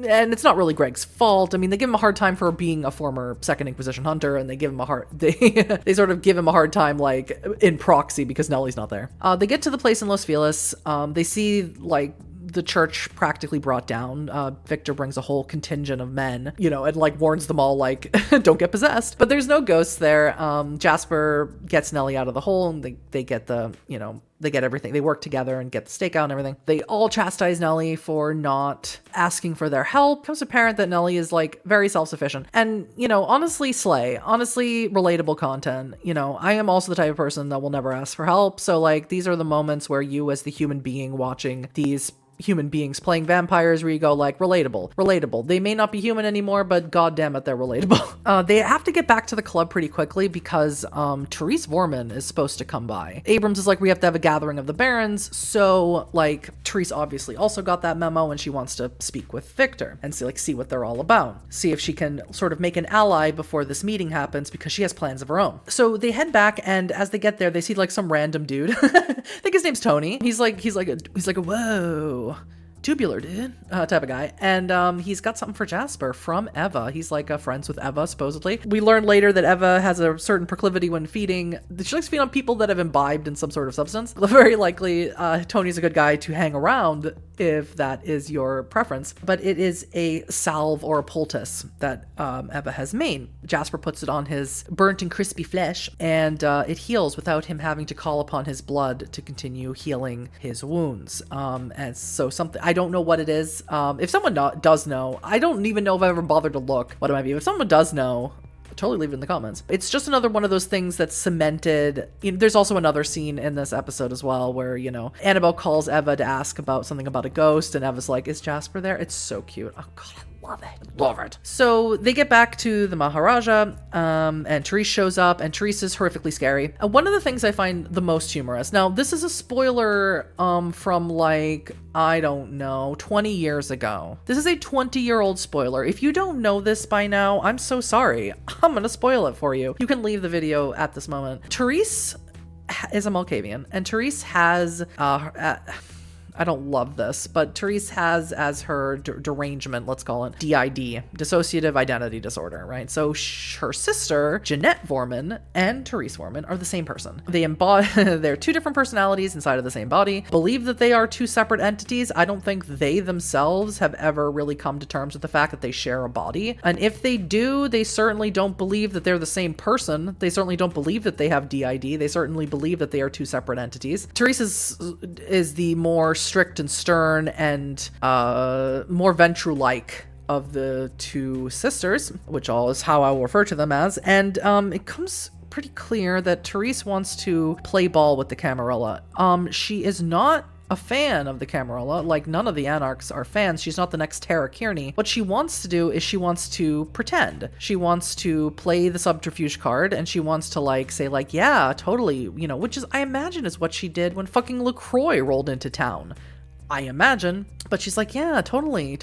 B: and it's not really Greg's fault. I mean, they give him a hard time for being a former Second Inquisition hunter, and they give him they sort of give him a hard time like in proxy because Nellie's not there. They get to the place in Los Feliz. They see like the church practically brought down. Victor brings a whole contingent of men, you know, and like warns them all like, don't get possessed. But there's no ghosts there. Jasper gets Nellie out of the hole, and they get the, you know, they get everything. They work together and get the stake out and everything. They all chastise Nellie for not asking for their help. It becomes apparent that Nellie is like very self-sufficient. And, you know, honestly, slay. Honestly, relatable content. You know, I am also the type of person that will never ask for help. So like, these are the moments where you as the human being watching these human beings playing vampires where you go like, relatable. They may not be human anymore, but god damn it, they're relatable. They have to get back to the club pretty quickly because Therese Vorman is supposed to come by. Abrams is like, we have to have a gathering of the barons. So like, Therese obviously also got that memo, and she wants to speak with Victor and see what they're all about. See if she can sort of make an ally before this meeting happens, because she has plans of her own. So they head back, and as they get there, they see like some random dude. I think his name's Tony. He's like a whoa, tubular dude type of guy, and he's got something for Jasper from Eva. He's like friends with Eva, supposedly. We learn later that Eva has a certain proclivity when feeding. She likes to feed on people that have imbibed in some sort of substance. Very likely Tony's a good guy to hang around if that is your preference, but it is a salve or a poultice that Eva has made. Jasper puts it on his burnt and crispy flesh, and it heals without him having to call upon his blood to continue healing his wounds. And so something, I don't know what it is. If someone does know, I don't even know if I ever bothered to look what it might be. If someone does know, totally leave it in the comments. It's just another one of those things that's cemented. There's also another scene in this episode as well where, Annabelle calls Eva to ask about something about a ghost, and Eva's like, is Jasper there? It's so cute. Oh God, I love it. Love it. So they get back to the Maharaja, and Therese shows up, and Therese is horrifically scary. One of the things I find the most humorous, now this is a spoiler from like, I don't know, 20 years ago. This is a 20-year-old spoiler. If you don't know this by now, I'm so sorry. I'm gonna spoil it for you. You can leave the video at this moment. Therese is a Malkavian, and Therese has I don't love this, but Therese has as her derangement, let's call it DID, dissociative identity disorder, right? So her sister, Jeanette Vorman, and Therese Vorman are the same person. They embody, they're two different personalities inside of the same body, believe that they are two separate entities. I don't think they themselves have ever really come to terms with the fact that they share a body. And if they do, they certainly don't believe that they're the same person. They certainly don't believe that they have DID. They certainly believe that they are two separate entities. Therese is the more strict and stern and more Ventrue-like of the two sisters, which all is how I will refer to them as. And it comes pretty clear that Therese wants to play ball with the Camarilla. She is not a fan of the Camarilla. Like, none of the Anarchs are fans. She's not the next Tara Kearney. What she wants to do is she wants to pretend. She wants to play the subterfuge card, and she wants to like say like, yeah, totally, which is, I imagine, is what she did when fucking LaCroix rolled into town. I imagine. But she's like, yeah, totally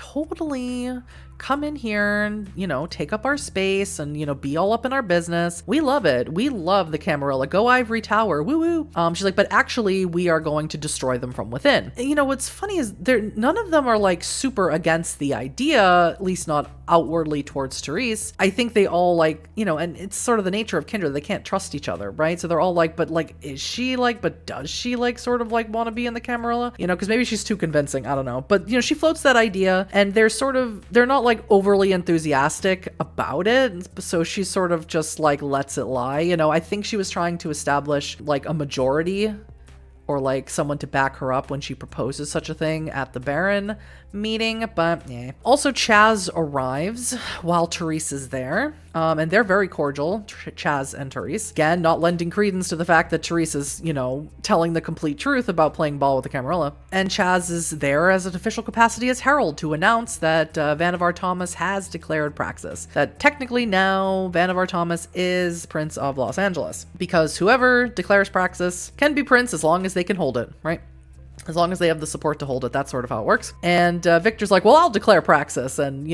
B: come in here and, take up our space and, be all up in our business. We love it. We love the Camarilla. Go Ivory Tower. Woo woo. She's like, but actually we are going to destroy them from within. What's funny is none of them are like super against the idea, at least not outwardly towards Therese. I think they all like, and it's sort of the nature of kindred. They can't trust each other, right? So they're all like, but like, is she like, but does she like sort of like want to be in the Camarilla? Because maybe she's too convincing. I don't know. But, she floats that idea, and they're not like overly enthusiastic about it. So she sort of just like lets it lie. I think she was trying to establish like a majority or like someone to back her up when she proposes such a thing at the Baron meeting, but yeah. Also, Chaz arrives while Therese is there, and they're very cordial, Chaz and Therese. Again, not lending credence to the fact that Therese is, telling the complete truth about playing ball with the Camarilla. And Chaz is there as an official capacity as herald to announce that Vannevar Thomas has declared Praxis. That technically now Vannevar Thomas is Prince of Los Angeles, because whoever declares Praxis can be Prince as long as they can hold it, right? As long as they have the support to hold it, that's sort of how it works. And Victor's like, well, I'll declare Praxis. And,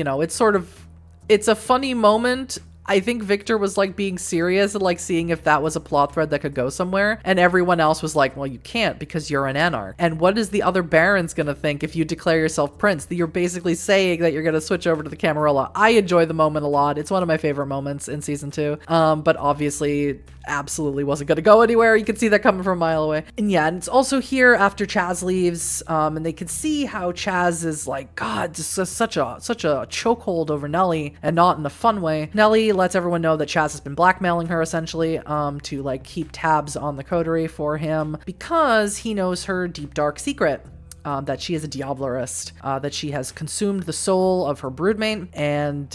B: it's a funny moment. I think Victor was like being serious and like seeing if that was a plot thread that could go somewhere. And everyone else was like, well, you can't because you're an Anarch. And what is the other Barons going to think if you declare yourself Prince? That you're basically saying that you're going to switch over to the Camarilla. I enjoy the moment a lot. It's one of my favorite moments in season 2. But obviously absolutely wasn't going to go anywhere. You could see that coming from a mile away. And yeah, and it's also here after Chaz leaves, and they could see how Chaz is like, God, just such a chokehold over Nellie, and not in a fun way. Nellie lets everyone know that Chaz has been blackmailing her essentially, to like keep tabs on the coterie for him because he knows her deep dark secret. That she is a Diablerist, that she has consumed the soul of her broodmate, and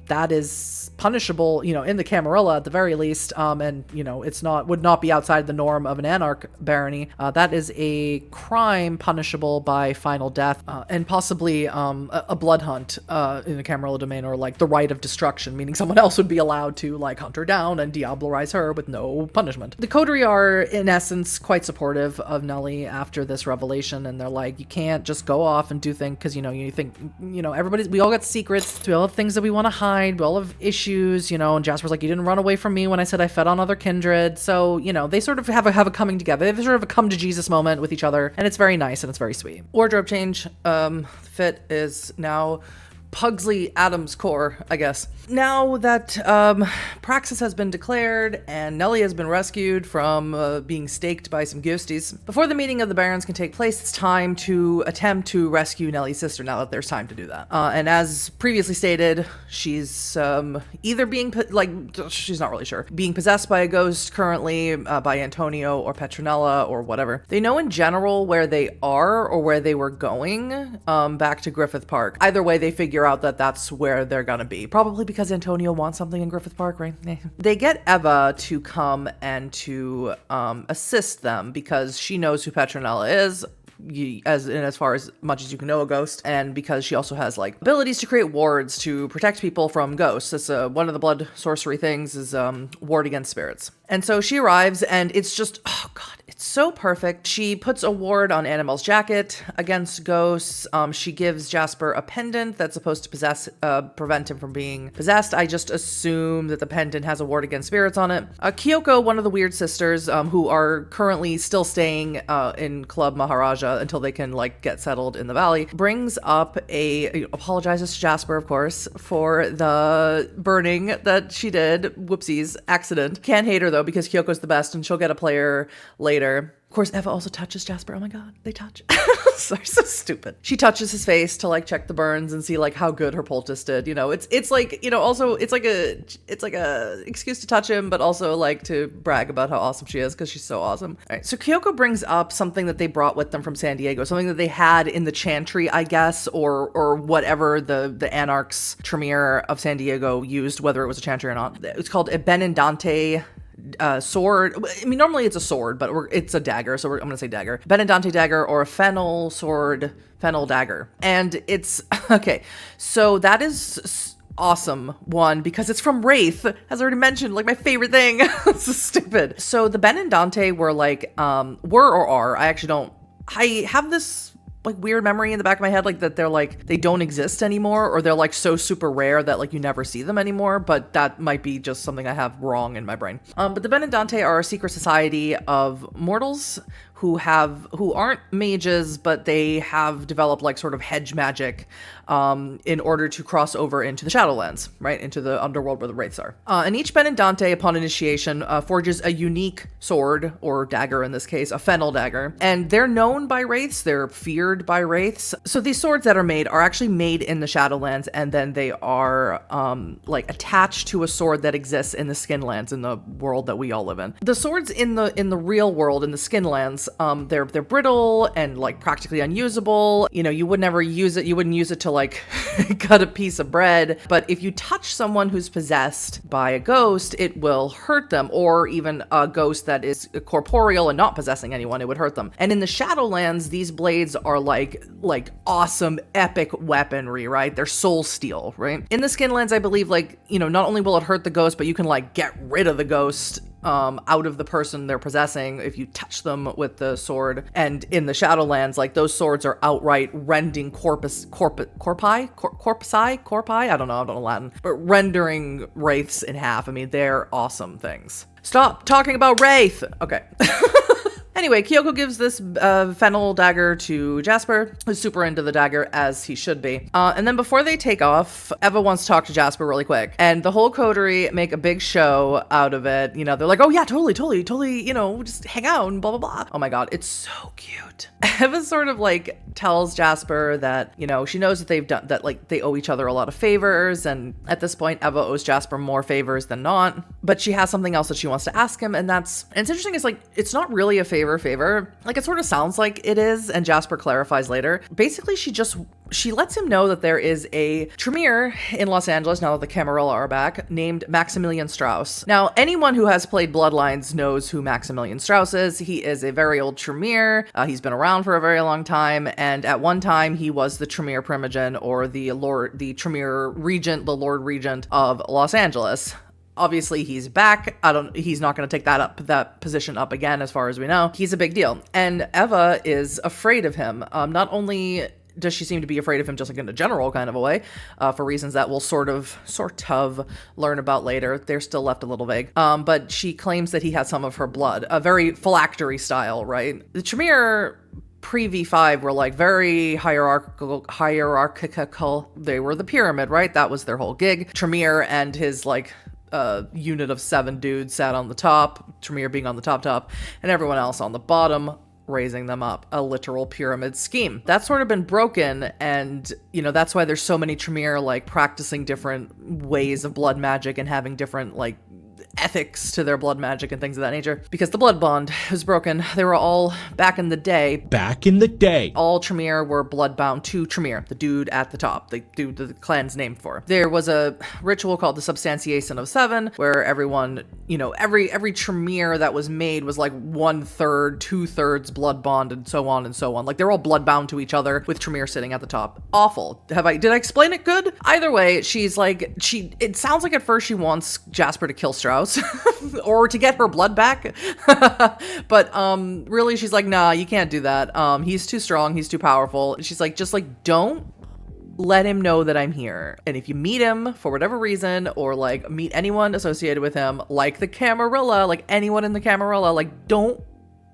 B: that is punishable, in the Camarilla at the very least, and would not be outside the norm of an Anarch barony. That is a crime punishable by final death, and possibly a blood hunt in the Camarilla domain, or like the right of destruction, meaning someone else would be allowed to like hunt her down and Diablerize her with no punishment. The coterie are in essence quite supportive of Nellie after this revelation, and they're like, you can't just go off and do things because, you think, we all got secrets. We all have things that we want to hide. We all have issues, and Jasper's like, you didn't run away from me when I said I fed on other kindred. So, they sort of have a coming together. They have sort of a come to Jesus moment with each other, and it's very nice and it's very sweet. Wardrobe change. Fit is now Pugsley Adams core, I guess. Now that Praxis has been declared and Nellie has been rescued from being staked by some ghosties, before the meeting of the Barons can take place, it's time to attempt to rescue Nellie's sister now that there's time to do that. And as previously stated, she's either being, she's not really sure, being possessed by a ghost currently by Antonio or Petranella or whatever. They know in general where they are or where they were going, back to Griffith Park. Either way, they figure figure out that that's where they're gonna be. Probably because Antonio wants something in Griffith Park, right? They get Eva to come and to assist them because she knows who Petranella is. As far as much as you can know a ghost, and because she also has like abilities to create wards to protect people from ghosts. That's one of the blood sorcery things is ward against spirits. And so she arrives, and it's just, oh god, it's so perfect. She puts a ward on Annabelle's jacket against ghosts. She gives Jasper a pendant that's supposed to prevent him from being possessed. I just assume that the pendant has a ward against spirits on it. Kyoko, one of the weird sisters, who are currently still staying in Club Maharaja until they can like get settled in the valley, brings up apologizes to Jasper, of course, for the burning that she did. Whoopsies, accident. Can't hate her though, because Kyoko's the best and she'll get a player later. Of course, Eva also touches Jasper. Oh my god, they touch. Sorry, so stupid. She touches his face to like check the burns and see like how good her poultice did. You know, it's like, you know, also it's like a excuse to touch him, but also like to brag about how awesome she is because she's so awesome. All right, so Kyoko brings up something that they brought with them from San Diego, something that they had in the Chantry, I guess, or whatever the Anarchs Tremere of San Diego used, whether it was a Chantry or not. It's called a Benedante sword. I mean, normally it's a sword, but it's a dagger, so I'm gonna say dagger. Benedante dagger or a fennel sword, fennel dagger. And it's okay, so that is awesome one because it's from Wraith, as I already mentioned, like my favorite thing. It's so stupid. So the Benedante were like were or are, I have this like weird memory in the back of my head, like that they're like, they don't exist anymore, or they're like so super rare that like you never see them anymore, but that might be just something I have wrong in my brain. But the Benedante are a secret society of mortals who aren't mages, but they have developed like sort of hedge magic in order to cross over into the Shadowlands, right? Into the underworld where the Wraiths are. And each Benedante, upon initiation, forges a unique sword, or dagger in this case, a fennel dagger. And they're known by Wraiths, they're feared by Wraiths. So these swords that are made are actually made in the Shadowlands, and then they are like attached to a sword that exists in the Skinlands, in the world that we all live in. The swords in the real world, in the Skinlands, they're brittle and like practically unusable. You know, you would never use it. You wouldn't use it to like cut a piece of bread. But if you touch someone who's possessed by a ghost, it will hurt them, or even a ghost that is corporeal and not possessing anyone, it would hurt them. And in the Shadowlands, these blades are like awesome, epic weaponry, right? They're soul steel, right? In the Skinlands, I believe, like, you know, not only will it hurt the ghost, but you can like get rid of the ghost out of the person they're possessing if you touch them with the sword. And in the Shadowlands, like those swords are outright rending corpus, corpi, I don't know Latin, but rendering wraiths in half. I mean, they're awesome things. Stop talking about Wraith. Okay. Anyway, Kyoko gives this fennel dagger to Jasper, who's super into the dagger, as he should be. And then before they take off, Eva wants to talk to Jasper really quick. And the whole coterie make a big show out of it. You know, they're like, oh yeah, totally, you know, just hang out and blah, blah, blah. Oh my god, it's so cute. Eva sort of like tells Jasper that, you know, she knows that they've done, that like they owe each other a lot of favors. And at this point, Eva owes Jasper more favors than not. But she has something else that she wants to ask him. And it's interesting, it's like, it's not really a favor. Like it sort of sounds like it is, and Jasper clarifies later. Basically, she lets him know that there is a Tremere in Los Angeles, now that the Camarilla are back, named Maximilian Strauss. Now, anyone who has played Bloodlines knows who Maximilian Strauss is. He is a very old Tremere. He's been around for a very long time, and at one time he was the Tremere Primogen, or the Tremere Regent, the Lord Regent of Los Angeles. Obviously, he's back. He's not going to take that position up again, as far as we know. He's a big deal. And Eva is afraid of him. Not only does she seem to be afraid of him just like in a general kind of a way, for reasons that we'll sort of learn about later. They're still left a little vague. But she claims that he has some of her blood, a very phylactery style, right? The Tremere pre-V5 were like very hierarchical. They were the pyramid, right? That was their whole gig. Tremere and his like unit of 7 dudes sat on the top, Tremere being on the top, and everyone else on the bottom, raising them up. A literal pyramid scheme. That's sort of been broken, and, you know, that's why there's so many Tremere, like, practicing different ways of blood magic and having different, like, ethics to their blood magic and things of that nature, because the blood bond was broken. They were all, back in the day, all Tremere were blood bound to Tremere, the dude at the top, the dude the clan's named for. There was a ritual called the Substantiation of Seven, where everyone, you know, every Tremere that was made was like 1/3, 2/3 blood bond, and so on and so on. Like, they're all blood bound to each other with Tremere sitting at the top. Awful. Did I explain it good? Either way, she's like, it sounds like at first she wants Jasper to kill Strauss or to get her blood back. But really she's like, nah, you can't do that. He's too strong, he's too powerful. She's like, just like, don't let him know that I'm here. And if you meet him for whatever reason, or like meet anyone associated with him, like the Camarilla, like anyone in the Camarilla, like, don't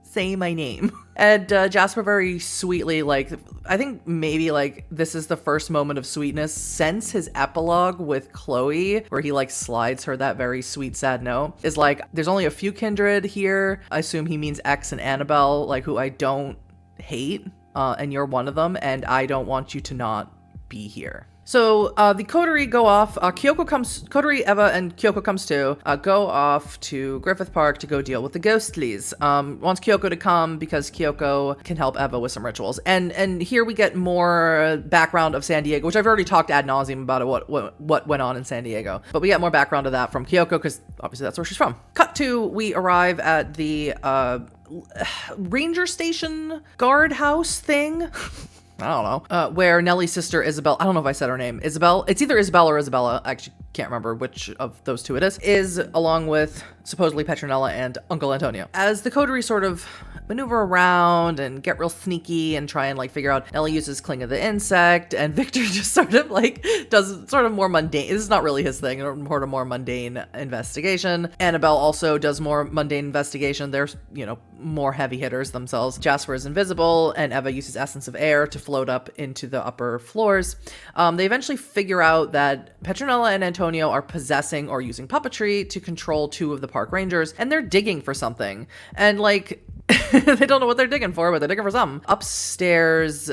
B: say my name. And Jasper very sweetly, like, I think maybe like this is the first moment of sweetness since his epilogue with Chloe, where he like slides her that very sweet sad note, is like, there's only a few kindred here. I assume he means X and Annabelle, like, who I don't hate, and you're one of them, and I don't want you to not be here. So the coterie go off. Coterie, Eva, and Kyoko comes too. Go off to Griffith Park to go deal with the ghostlies. Wants Kyoko to come because Kyoko can help Eva with some rituals. And here we get more background of San Diego, which I've already talked ad nauseum about what went on in San Diego. But we get more background of that from Kyoko because obviously that's where she's from. Cut to, we arrive at the ranger station guardhouse thing. I don't know, where Nellie's sister Isabel, I don't know if I said her name, Isabel, it's either Isabel or Isabella, I actually can't remember which of those two it is along with supposedly Petranella and Uncle Antonio. As the coterie sort of maneuver around and get real sneaky and try and like figure out, Nellie uses Cling of the Insect, and Victor just sort of like does sort of more mundane, this is not really his thing, sort of more mundane investigation. Annabelle also does more mundane investigation. They're, you know, more heavy hitters themselves. Jasper is invisible, and Eva uses Essence of Air to float up into the upper floors. They eventually figure out that Petranella and Antonio are possessing or using puppetry to control two of the park rangers, and they're digging for something. And like, they don't know what they're digging for, but they're digging for something. Upstairs,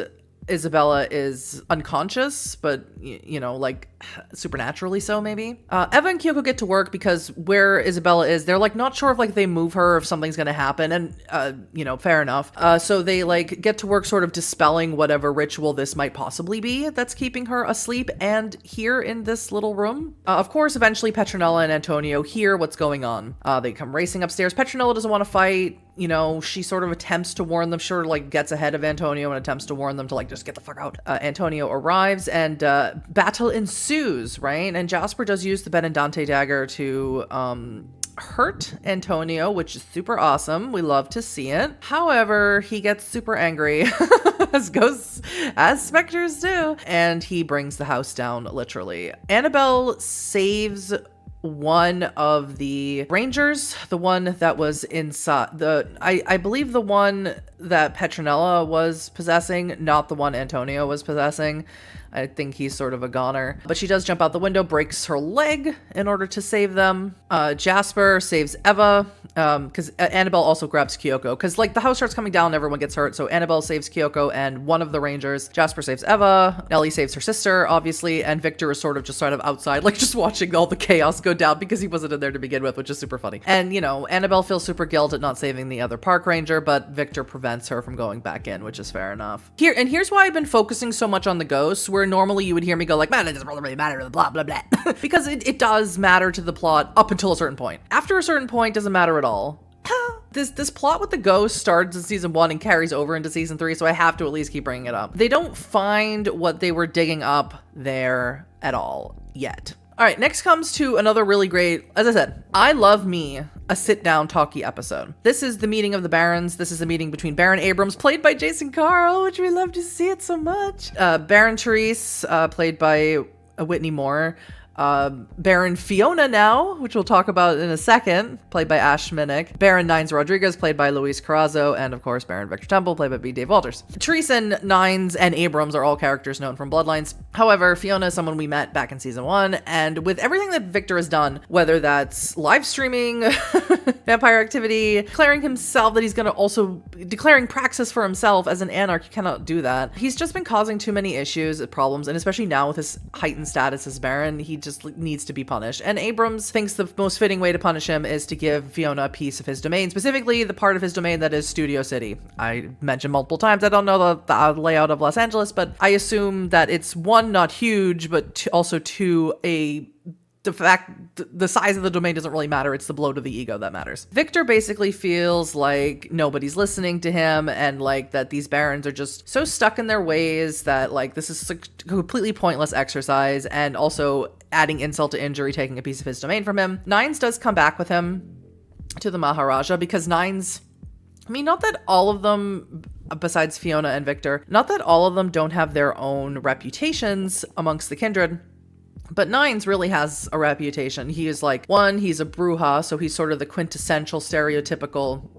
B: Isabella is unconscious, but, you know, like supernaturally so maybe. Eva and Kyoko get to work because where Isabella is, they're like not sure if like they move her, if something's gonna happen, and you know, fair enough. So they like get to work sort of dispelling whatever ritual this might possibly be that's keeping her asleep and here in this little room. Of course, eventually Petranella and Antonio hear what's going on. They come racing upstairs. Petranella doesn't want to fight. You know, she sort of attempts to warn them, sure, like gets ahead of Antonio and attempts to warn them to like just get the fuck out. Antonio arrives and battle ensues, right? And Jasper does use the Benedante dagger to hurt Antonio, which is super awesome. We love to see it. However, he gets super angry as ghosts, as specters do, and he brings the house down literally. Annabelle saves one of the rangers, the one that was inside I believe the one that Petranella was possessing, not the one Antonio was possessing. I think he's sort of a goner, but she does jump out the window, breaks her leg in order to save them. Jasper saves Eva, because Annabelle also grabs Kyoko, because like the house starts coming down, everyone gets hurt. So Annabelle saves Kyoko and one of the rangers. Jasper saves Eva. Nellie saves her sister, obviously, and Victor is sort of outside, like just watching all the chaos go down because he wasn't in there to begin with, which is super funny. And you know, Annabelle feels super guilt at not saving the other park ranger, but Victor prevents her from going back in, which is fair enough. Here's why I've been focusing so much on the ghosts, where normally you would hear me go like, man, it doesn't really matter, blah, blah, blah. Because it does matter to the plot up until a certain point. After a certain point, doesn't matter at all. This plot with the ghost starts in season 1 and carries over into season 3, so I have to at least keep bringing it up. They don't find what they were digging up there at all yet. All right, next comes to another really great, as I said, I love me a sit-down talkie episode. This is the meeting of the Barons. This is the meeting between Baron Abrams, played by Jason Carl, which we love to see it so much. Baron Therese, played by Whitney Moore. Baron Fiona now, which we'll talk about in a second, played by Ash Minnick. Baron Nines Rodriguez, played by Luis Carrazzo, and of course Baron Victor Temple, played by B. Dave Walters. Therese and Nines and Abrams are all characters known from Bloodlines. However, Fiona is someone we met back in season 1, and with everything that Victor has done, whether that's live streaming, vampire activity, declaring himself that he's gonna also declaring praxis for himself as an anarch, you cannot do that. He's just been causing too many issues, problems, and especially now with his heightened status as Baron, he just needs to be punished. And Abrams thinks the most fitting way to punish him is to give Fiona a piece of his domain, specifically the part of his domain that is Studio City. I mentioned multiple times, I don't know the layout of Los Angeles, but I assume that it's one, not huge, but also two, the fact the size of the domain doesn't really matter. It's the blow to the ego that matters. Victor basically feels like nobody's listening to him, and like that these barons are just so stuck in their ways that like this is a completely pointless exercise, and also adding insult to injury, taking a piece of his domain from him. Nines does come back with him to the Maharaja, because Nines, I mean, not that all of them, besides Fiona and Victor, not that all of them don't have their own reputations amongst the kindred, but Nines really has a reputation. He is like, one, he's a Bruja, so he's sort of the quintessential stereotypical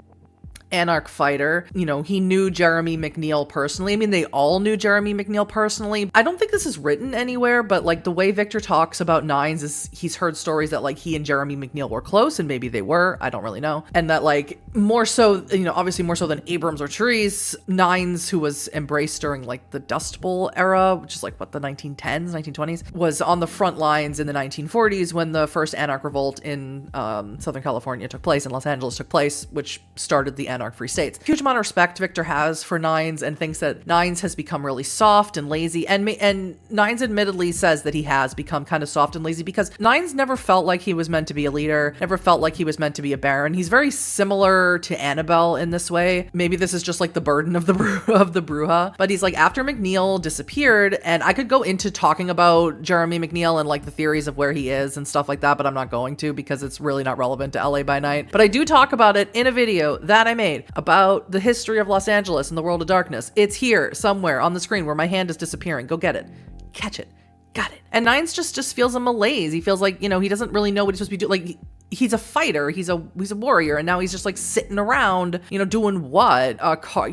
B: anarch fighter. You know, he knew Jeremy McNeil personally. I mean, they all knew Jeremy McNeil personally. I don't think this is written anywhere, but like the way Victor talks about Nines is he's heard stories that like he and Jeremy McNeil were close, and maybe they were, I don't really know. And that like more so, you know, obviously more so than Abrams or Therese, Nines, who was embraced during like the Dust Bowl era, which is like what, the 1910s, 1920s, was on the front lines in the 1940s when the first anarch revolt in Southern California took place, and Los Angeles took place, which started the anarch-free states. Huge amount of respect Victor has for Nines, and thinks that Nines has become really soft and lazy, and Nines admittedly says that he has become kind of soft and lazy because Nines never felt like he was meant to be a leader, never felt like he was meant to be a baron. He's very similar to Annabelle in this way. Maybe this is just like the burden of the Bruja, but he's like, after McNeil disappeared, and I could go into talking about Jeremy McNeil and like the theories of where he is and stuff like that, but I'm not going to because it's really not relevant to LA by Night. But I do talk about it in a video that I made about the history of Los Angeles and the world of darkness. It's here somewhere on the screen where my hand is disappearing. Go get it. Catch it. Got it. And Nines just feels a malaise. He feels like, you know, he doesn't really know what he's supposed to be doing. Like, he's a fighter, he's a warrior, and now he's just like sitting around, you know, doing what?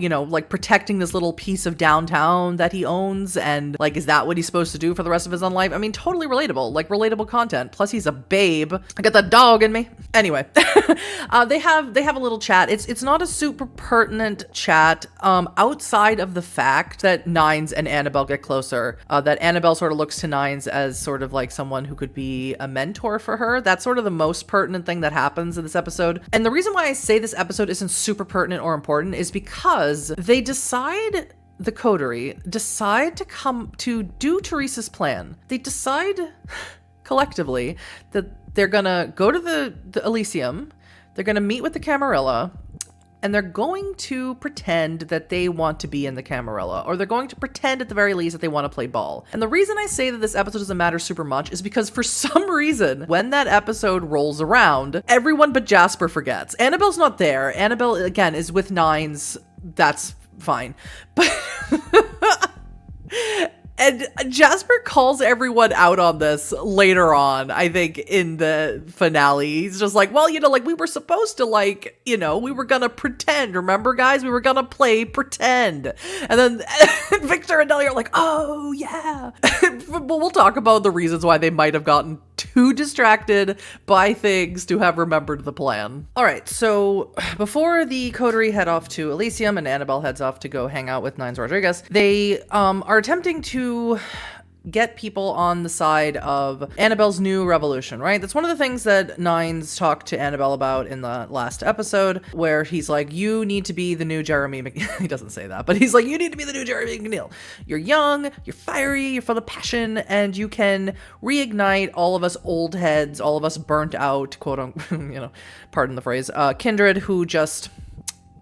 B: You know, like protecting this little piece of downtown that he owns, and like, is that what he's supposed to do for the rest of his own life? I mean, totally relatable, like relatable content. Plus he's a babe. I got that dog in me. Anyway, they have a little chat. It's not a super pertinent chat, outside of the fact that Nines and Annabelle get closer, that Annabelle sort of looks to Nines as sort of like someone who could be a mentor for her. That's sort of the most pertinent thing that happens in this episode. And the reason why I say this episode isn't super pertinent or important is because the coterie decide to come to do Therese's plan. They decide collectively that they're gonna go to the Elysium, they're gonna meet with the Camarilla, and they're going to pretend that they want to be in the Camarilla, or they're going to pretend at the very least that they want to play ball. And the reason I say that this episode doesn't matter super much is because for some reason, when that episode rolls around, everyone but Jasper forgets. Annabelle's not there. Annabelle, again, is with Nines. That's fine. But and Jasper calls everyone out on this later on, I think, in the finale. He's just like, well, you know, like we were supposed to like, you know, we were gonna pretend. Remember, guys? We were gonna play pretend. And then Victor and Nellie are like, oh, yeah. But we'll talk about the reasons why they might have gotten too distracted by things to have remembered the plan. All right, so before the coterie head off to Elysium and Annabelle heads off to go hang out with Nines Rodriguez, they are attempting to get people on the side of Annabelle's new revolution, right? That's one of the things that Nines talked to Annabelle about in the last episode, where he's like, you need to be the new Jeremy McNeil. He doesn't say that, but he's like, you need to be the new Jeremy McNeil. You're young, you're fiery, you're full of passion, and you can reignite all of us old heads, all of us burnt out, quote unquote, you know, pardon the phrase, kindred who just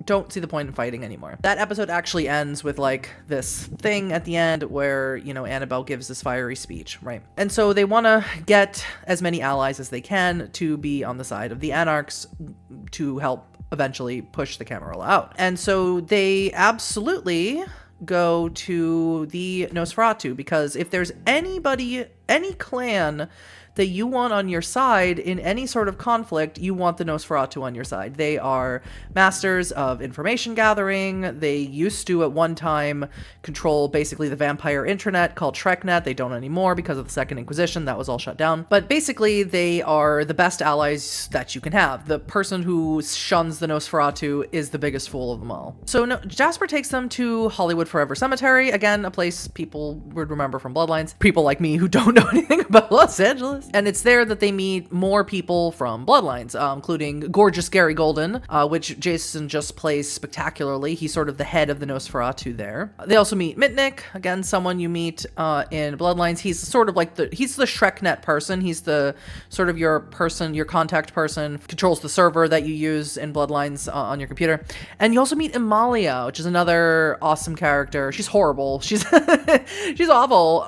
B: don't see the point in fighting anymore. That episode actually ends with like this thing at the end where, you know, Annabelle gives this fiery speech, right? And so they want to get as many allies as they can to be on the side of the anarchs to help eventually push the Camarilla out. And so they absolutely go to the Nosferatu, because if there's anybody, any clan that you want on your side in any sort of conflict, you want the Nosferatu on your side. They are masters of information gathering. They used to at one time control basically the vampire intranet called Shreknet. They don't anymore because of the Second Inquisition. That was all shut down. But basically they are the best allies that you can have. The person who shuns the Nosferatu is the biggest fool of them all. So Jasper takes them to Hollywood Forever Cemetery. Again, a place people would remember from Bloodlines. People like me who don't know anything about Los Angeles. And it's there that they meet more people from Bloodlines, including gorgeous Gary Golden, which Jason just plays spectacularly. He's sort of the head of the Nosferatu there. They also meet Mitnick, again, someone you meet in Bloodlines. He's sort of like he's the ShrekNet person. He's the sort of your contact person, controls the server that you use in Bloodlines on your computer. And you also meet Amalia, which is another awesome character. She's horrible. She's she's awful,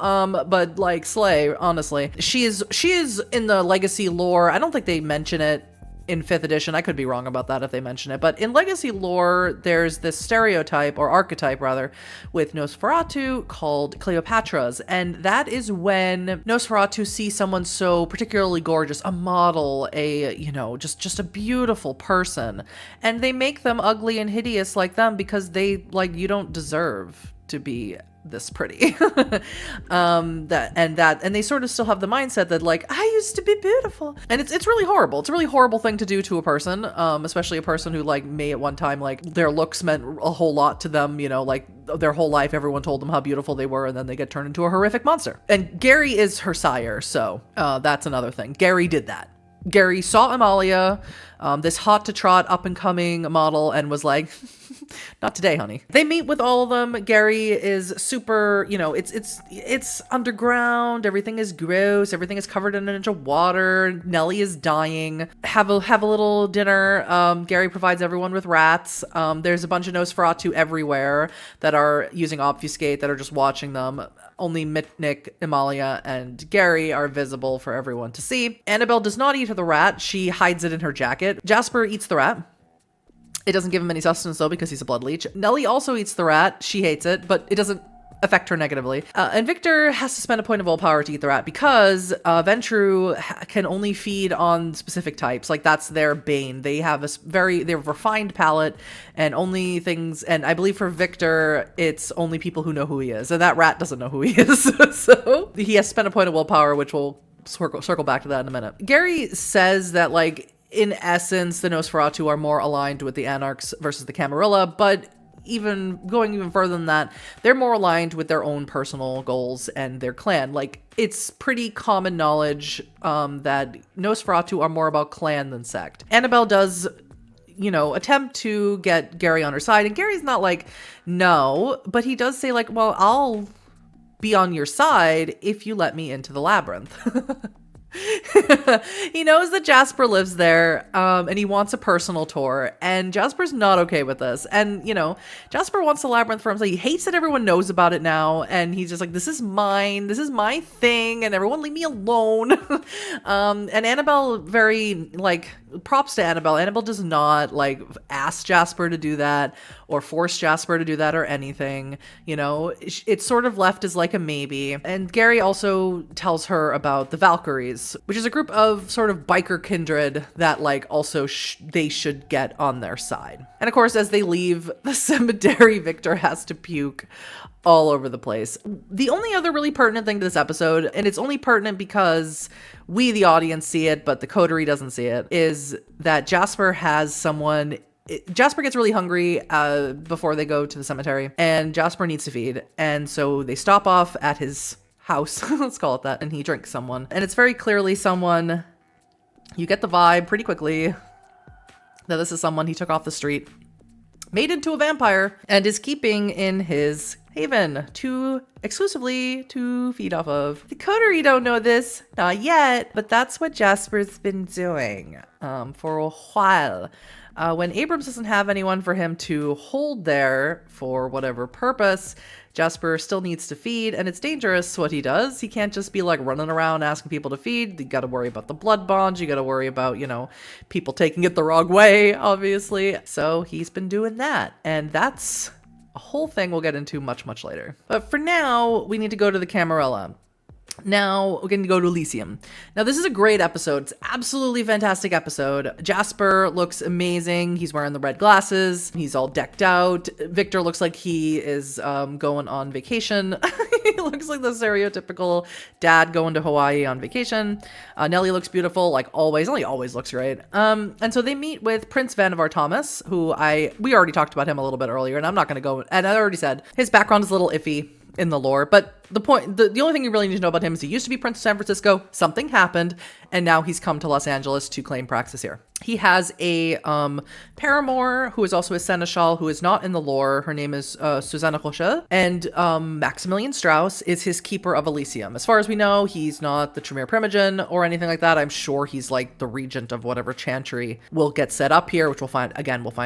B: but like slay, honestly. She is in the Legacy lore. I don't think they mention it in 5th edition. I could be wrong about that if they mention it, but in Legacy lore, there's this stereotype, or archetype rather, with Nosferatu called Cleopatra's, and that is when Nosferatu sees someone so particularly gorgeous, a model, just a beautiful person, and they make them ugly and hideous like them because you don't deserve to be this pretty. And they sort of still have the mindset that like, I used to be beautiful, and it's really horrible. It's a really horrible thing to do to a person, especially a person who like may at one time like their looks meant a whole lot to them, like their whole life everyone told them how beautiful they were, and then they get turned into a horrific monster. And Gary is her sire, so that's another thing. Gary did that. Gary saw Amalia, this hot to trot up and coming model, and was like, not today, honey. They meet with all of them. Gary is super, it's underground. Everything is gross. Everything is covered in an inch of water. Nellie is dying. Have a little dinner. Gary provides everyone with rats. There's a bunch of Nosferatu everywhere that are using obfuscate, that are just watching them. Only Mitnick, Amalia, and Gary are visible for everyone to see. Annabelle does not eat the rat. She hides it in her jacket. Jasper eats the rat. It doesn't give him any sustenance though, because he's a blood leech. Nellie also eats the rat. She hates it, but it doesn't affect her negatively. And Victor has to spend a point of willpower to eat the rat because Ventru can only feed on specific types. Like that's their bane. They have they have a refined palate, and only things, and I believe for Victor, it's only people who know who he is. And that rat doesn't know who he is. So he has to spend a point of willpower, which we'll circle back to that in a minute. Gary says that like, in essence, the Nosferatu are more aligned with the Anarchs versus the Camarilla, but going even further than that, they're more aligned with their own personal goals and their clan. Like, it's pretty common knowledge that Nosferatu are more about clan than sect. Annabelle does, attempt to get Gary on her side, and Gary's not like, no, but he does say like, well, I'll be on your side if you let me into the labyrinth. He knows that Jasper lives there, and he wants a personal tour, and Jasper's not okay with this. And, Jasper wants the labyrinth for himself. He hates that everyone knows about it now, and he's just like, this is mine, this is my thing, and everyone leave me alone. And Annabelle props to Annabelle. Annabelle does not, ask Jasper to do that, or force Jasper to do that, or anything. It's sort of left as like a maybe. And Gary also tells her about the Valkyries, which is a group of sort of biker kindred that also they should get on their side. And of course, as they leave the cemetery, Victor has to puke all over the place. The only other really pertinent thing to this episode, and it's only pertinent because we, the audience, see it, but the coterie doesn't see it, is that Jasper has someone. Jasper gets really hungry before they go to the cemetery, and Jasper needs to feed. And so they stop off at his house, let's call it that, and he drinks someone. And it's very clearly someone, you get the vibe pretty quickly that this is someone he took off the street, made into a vampire, and is keeping in his haven exclusively to feed off of. The coterie don't know this, not yet, but that's what Jasper's been doing for a while. When Abrams doesn't have anyone for him to hold there for whatever purpose, Jasper still needs to feed, and it's dangerous what he does. He can't just be running around asking people to feed. You gotta worry about the blood bonds. You gotta worry about, people taking it the wrong way, obviously. So he's been doing that, and that's a whole thing we'll get into much, much later. But for now, we need to go to the Camarilla. Now we're going to go to Elysium. Now this is a great episode. It's absolutely fantastic episode. Jasper looks amazing. He's wearing the red glasses. He's all decked out. Victor looks like he is going on vacation. He looks like the stereotypical dad going to Hawaii on vacation. Nellie looks beautiful, like always. Nellie always looks great. And so they meet with Prince Vannevar Thomas, who we already talked about him a little bit earlier, and I'm not going to go. And I already said his background is a little iffy in the lore, but the only thing you really need to know about him is he used to be Prince of San Francisco, something happened, and now he's come to Los Angeles to claim praxis here. He has a paramour who is also a seneschal who is not in the lore. Her name is Susanna Rochelle, and Maximilian Strauss is his keeper of Elysium. As far as we know, he's not the Tremere Primogen or anything like that. I'm sure he's like the regent of whatever chantry will get set up here, which we'll find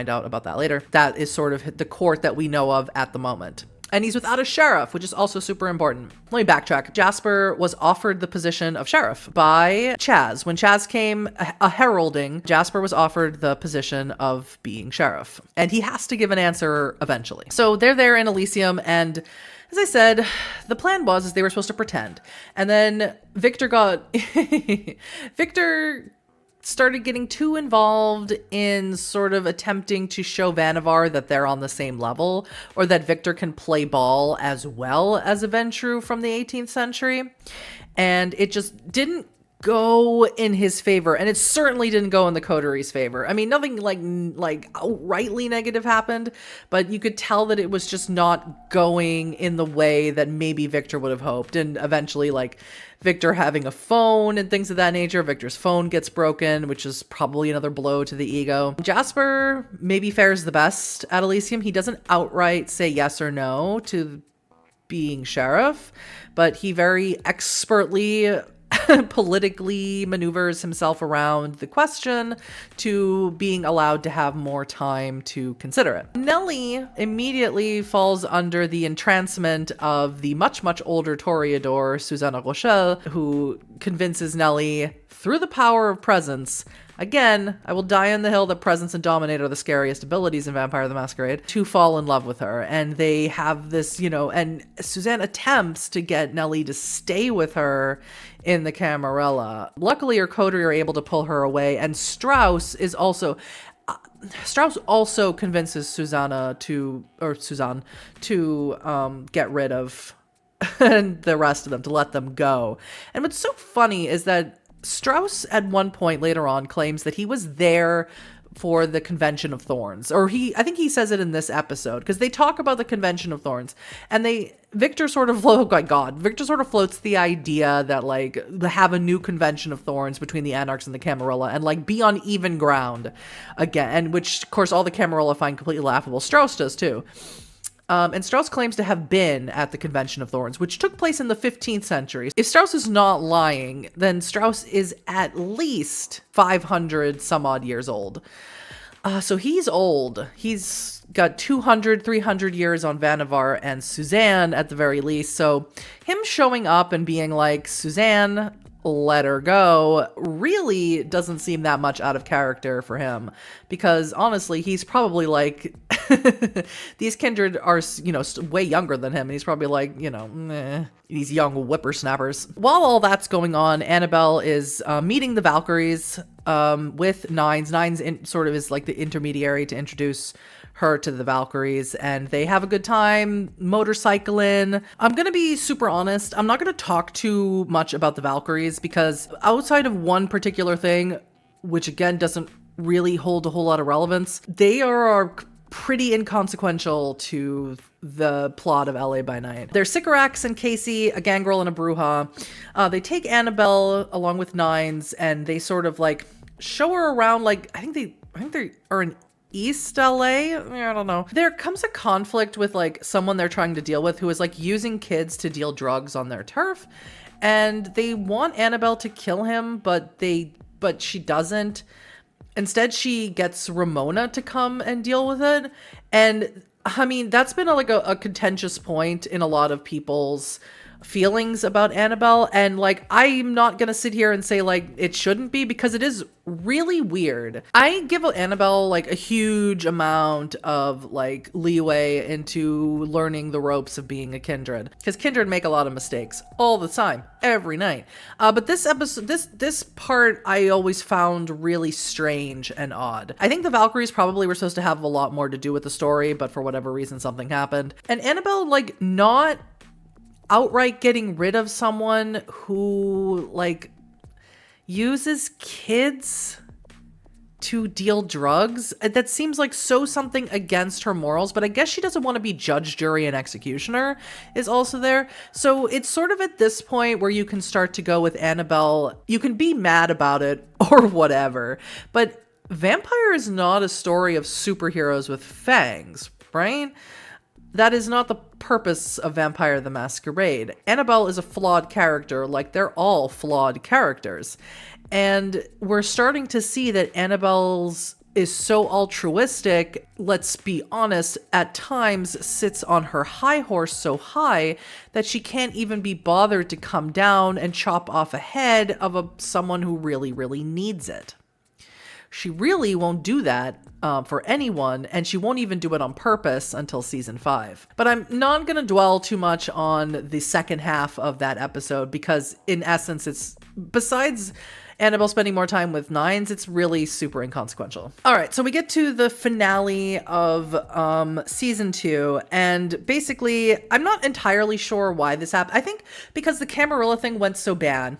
B: out about that later. That is sort of the court that we know of at the moment. And he's without a sheriff, which is also super important. Let me backtrack. Jasper was offered the position of sheriff by Chaz. When Chaz came a heralding, Jasper was offered the position of being sheriff. And he has to give an answer eventually. So they're there in Elysium, and as I said, the plan was they were supposed to pretend. And then Victor started getting too involved in sort of attempting to show Vannevar that they're on the same level, or that Victor can play ball as well as a Ventrue from the 18th century. And it just didn't go in his favor, and it certainly didn't go in the coteries' favor. I mean, nothing like outrightly negative happened, but you could tell that it was just not going in the way that maybe Victor would have hoped. And eventually, like, Victor having a phone and things of that nature, Victor's phone gets broken, which is probably another blow to the ego. Jasper maybe fares the best at Elysium. He doesn't outright say yes or no to being sheriff, but he very expertly politically maneuvers himself around the question to being allowed to have more time to consider it. Nellie immediately falls under the entrancement of the much, much older Toreador, Susanna Rochelle, who convinces Nellie through the power of presence. Again, I will die on the hill that presence and dominate are the scariest abilities in Vampire the Masquerade, to fall in love with her. And they have this, and Suzanne attempts to get Nellie to stay with her in the Camarilla. Luckily, her coterie are able to pull her away, and Strauss also convinces Suzanne to get rid of the rest of them, to let them go. And what's so funny is that Strauss at one point later on claims that he was there for the Convention of Thorns, or I think he says it in this episode, because they talk about the Convention of Thorns, and Victor sort of floats the idea that like have a new Convention of Thorns between the Anarchs and the Camarilla and like be on even ground again, and which of course all the Camarilla find completely laughable. Strauss does too. And Strauss claims to have been at the Convention of Thorns, which took place in the 15th century. If Strauss is not lying, then Strauss is at least 500 some odd years old. So he's old. He's got 200, 300 years on Vannevar and Suzanne at the very least. So him showing up and being like, Suzanne, let her go, really doesn't seem that much out of character for him, because honestly he's probably like these kindred are way younger than him, and he's probably like these young whippersnappers. While all that's going on, Annabelle is meeting the Valkyries with Nines. Sort of is like the intermediary to introduce her to the Valkyries, and they have a good time motorcycling. I'm gonna be super honest, I'm not gonna talk too much about the Valkyries, because outside of one particular thing, which again doesn't really hold a whole lot of relevance, they are pretty inconsequential to the plot of LA by Night. They're Sycorax and Casey, a gangrel and a Bruja. They take Annabelle along with Nines, and they sort of like show her around. Like I think they are in East LA? I don't know. There comes a conflict with like someone they're trying to deal with who is like using kids to deal drugs on their turf, and they want Annabelle to kill him, but she doesn't. Instead, she gets Ramona to come and deal with it. And I mean, that's been a contentious point in a lot of people's feelings about Annabelle, and like I'm not gonna sit here and say like it shouldn't be, because it is really weird. I give Annabelle like a huge amount of like leeway into learning the ropes of being a kindred, because kindred make a lot of mistakes all the time, every night. But this episode, this part I always found really strange and odd. I think the Valkyries probably were supposed to have a lot more to do with the story, but for whatever reason something happened, and Annabelle like not outright getting rid of someone who like uses kids to deal drugs. That seems like something against her morals, but I guess she doesn't want to be judge, jury, and executioner is also there. So it's sort of at this point where you can start to go with Annabelle. You can be mad about it or whatever, but Vampire is not a story of superheroes with fangs, right? That is not the purpose of Vampire the Masquerade. Annabelle is a flawed character, like they're all flawed characters. And we're starting to see that Annabelle's is so altruistic, let's be honest, at times sits on her high horse so high that she can't even be bothered to come down and chop off a head of someone who really, really needs it. She really won't do that for anyone, and she won't even do it on purpose until season 5. But I'm not going to dwell too much on the second half of that episode because, in essence, it's besides Annabelle spending more time with Nines, it's really super inconsequential. All right, so we get to the finale of season 2, and basically, I'm not entirely sure why this happened. I think because the Camarilla thing went so bad.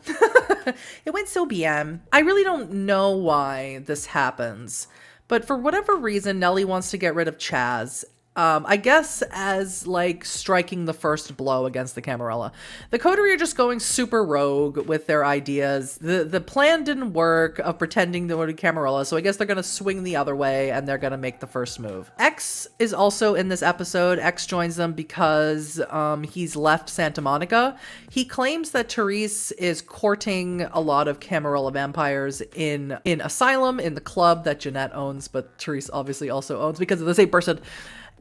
B: It went so bad. I really don't know why this happens, but for whatever reason, Nellie wants to get rid of Chaz. I guess as like striking the first blow against the Camarilla. The Coterie are just going super rogue with their ideas. The plan didn't work of pretending they were Camarilla, so I guess they're going to swing the other way and they're going to make the first move. X is also in this episode. X joins them because he's left Santa Monica. He claims that Therese is courting a lot of Camarilla vampires in Asylum, in the club that Jeanette owns, but Therese obviously also owns because of the same person.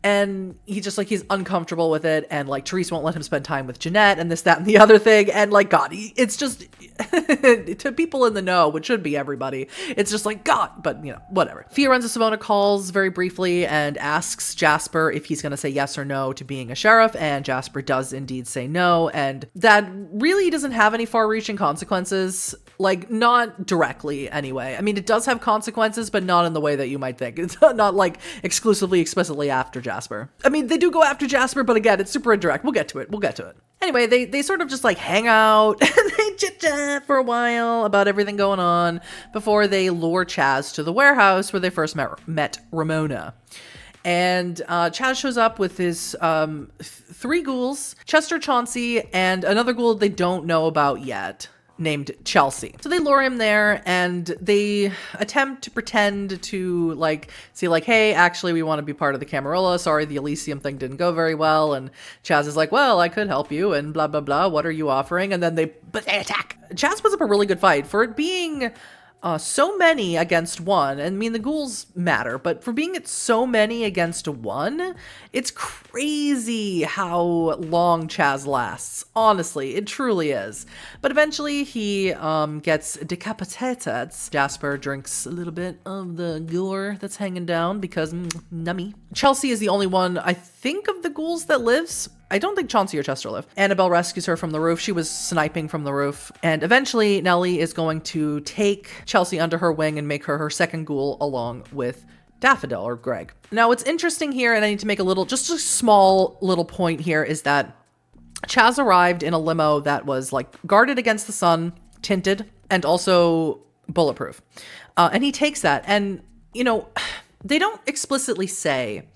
B: And he's uncomfortable with it. And like Therese won't let him spend time with Jeanette and this, that, and the other thing. And like, God, it's just to people in the know, which should be everybody. It's just like, God, but you know, whatever. Fiorenza Savona calls very briefly and asks Jasper if he's going to say yes or no to being a sheriff. And Jasper does indeed say no. And that really doesn't have any far reaching consequences. Like, not directly anyway. I mean, it does have consequences, but not in the way that you might think. It's not like explicitly, explicitly after Jasper. I mean, they do go after Jasper, but again, it's super indirect. We'll get to it. Anyway, they sort of just like hang out and they chit-chat for a while about everything going on before they lure Chaz to the warehouse where they first met Ramona. And Chaz shows up with his 3 ghouls, Chester, Chauncey, and another ghoul they don't know about yet, named Chelsea. So they lure him there and they attempt to pretend to like say like, hey, actually we want to be part of the Camarilla. Sorry, the Elysium thing didn't go very well. And Chaz is like, well, I could help you and blah, blah, blah. What are you offering? And then they attack. Chaz puts up a really good fight for it being so many against one. And I mean, the ghouls matter, but for being it so many against one, it's crazy how long Chaz lasts. Honestly, it truly is. But eventually he gets decapitated. Jasper drinks a little bit of the gore that's hanging down because nummy. Chelsea is the only one, I think, of the ghouls that lives. I don't think Chauncey or Chester live. Annabelle rescues her from the roof. She was sniping from the roof. And eventually Nellie is going to take Chelsea under her wing and make her her second ghoul along with Daffodil or Greg. Now what's interesting here, and I need to make just a small little point here, is that Chaz arrived in a limo that was like guarded against the sun, tinted, and also bulletproof. And he takes that. And, you know, they don't explicitly say,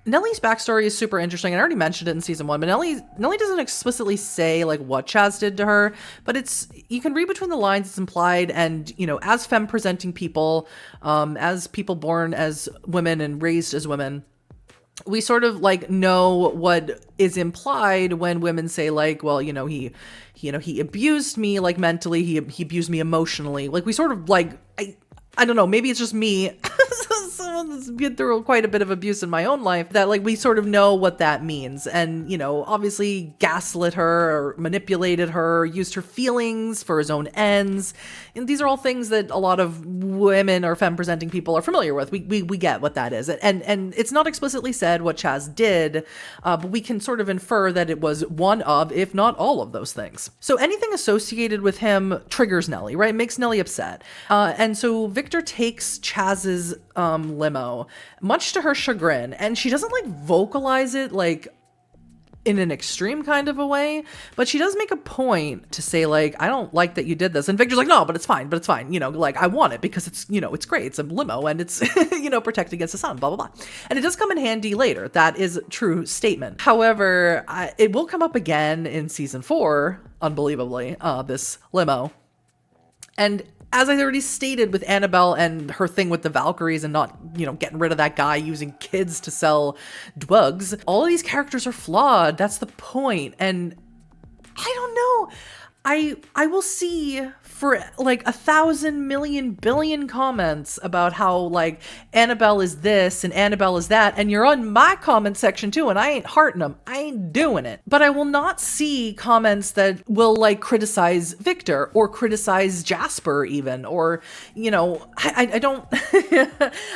B: Nellie's backstory is super interesting. I already mentioned it in season 1, but Nellie doesn't explicitly say like what Chaz did to her, but you can read between the lines. It's implied, and you know, as femme presenting people, as people born as women and raised as women, we sort of like know what is implied when women say like, well, you know, he abused me like mentally, he abused me emotionally. Like we sort of like, I don't know, maybe it's just me. Someone that's been through quite a bit of abuse in my own life, that like we sort of know what that means. And, you know, obviously gaslit her or manipulated her, used her feelings for his own ends. And these are all things that a lot of women or femme presenting people are familiar with. We get what that is. And it's not explicitly said what Chaz did, but we can sort of infer that it was one of, if not all of those things. So anything associated with him triggers Nellie, right? Makes Nellie upset. And so Victor takes Chaz's limo, much to her chagrin, and she doesn't like vocalize it like in an extreme kind of a way, but she does make a point to say, like, I don't like that you did this. And Victor's like, no, but it's fine, you know, like, I want it because it's, you know, it's great. It's a limo and it's, you know, protect against the sun, blah, blah, blah. And it does come in handy later. That is a true statement. However, it will come up again in season 4, unbelievably, this limo. And as I already stated with Annabelle and her thing with the Valkyries and not, you know, getting rid of that guy using kids to sell drugs, all of these characters are flawed. That's the point. And I don't know. I will see for like 1,000 million billion comments about how like Annabelle is this and Annabelle is that, and you're on my comment section too, and I ain't hearting them. I ain't doing it. But I will not see comments that will like criticize Victor or criticize Jasper even, or, you know, I don't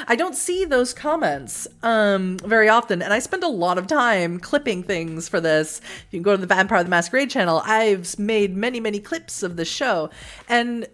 B: I don't see those comments very often, and I spend a lot of time clipping things for this. You can go to the Vampire the Masquerade channel. I've made many clips of the show, and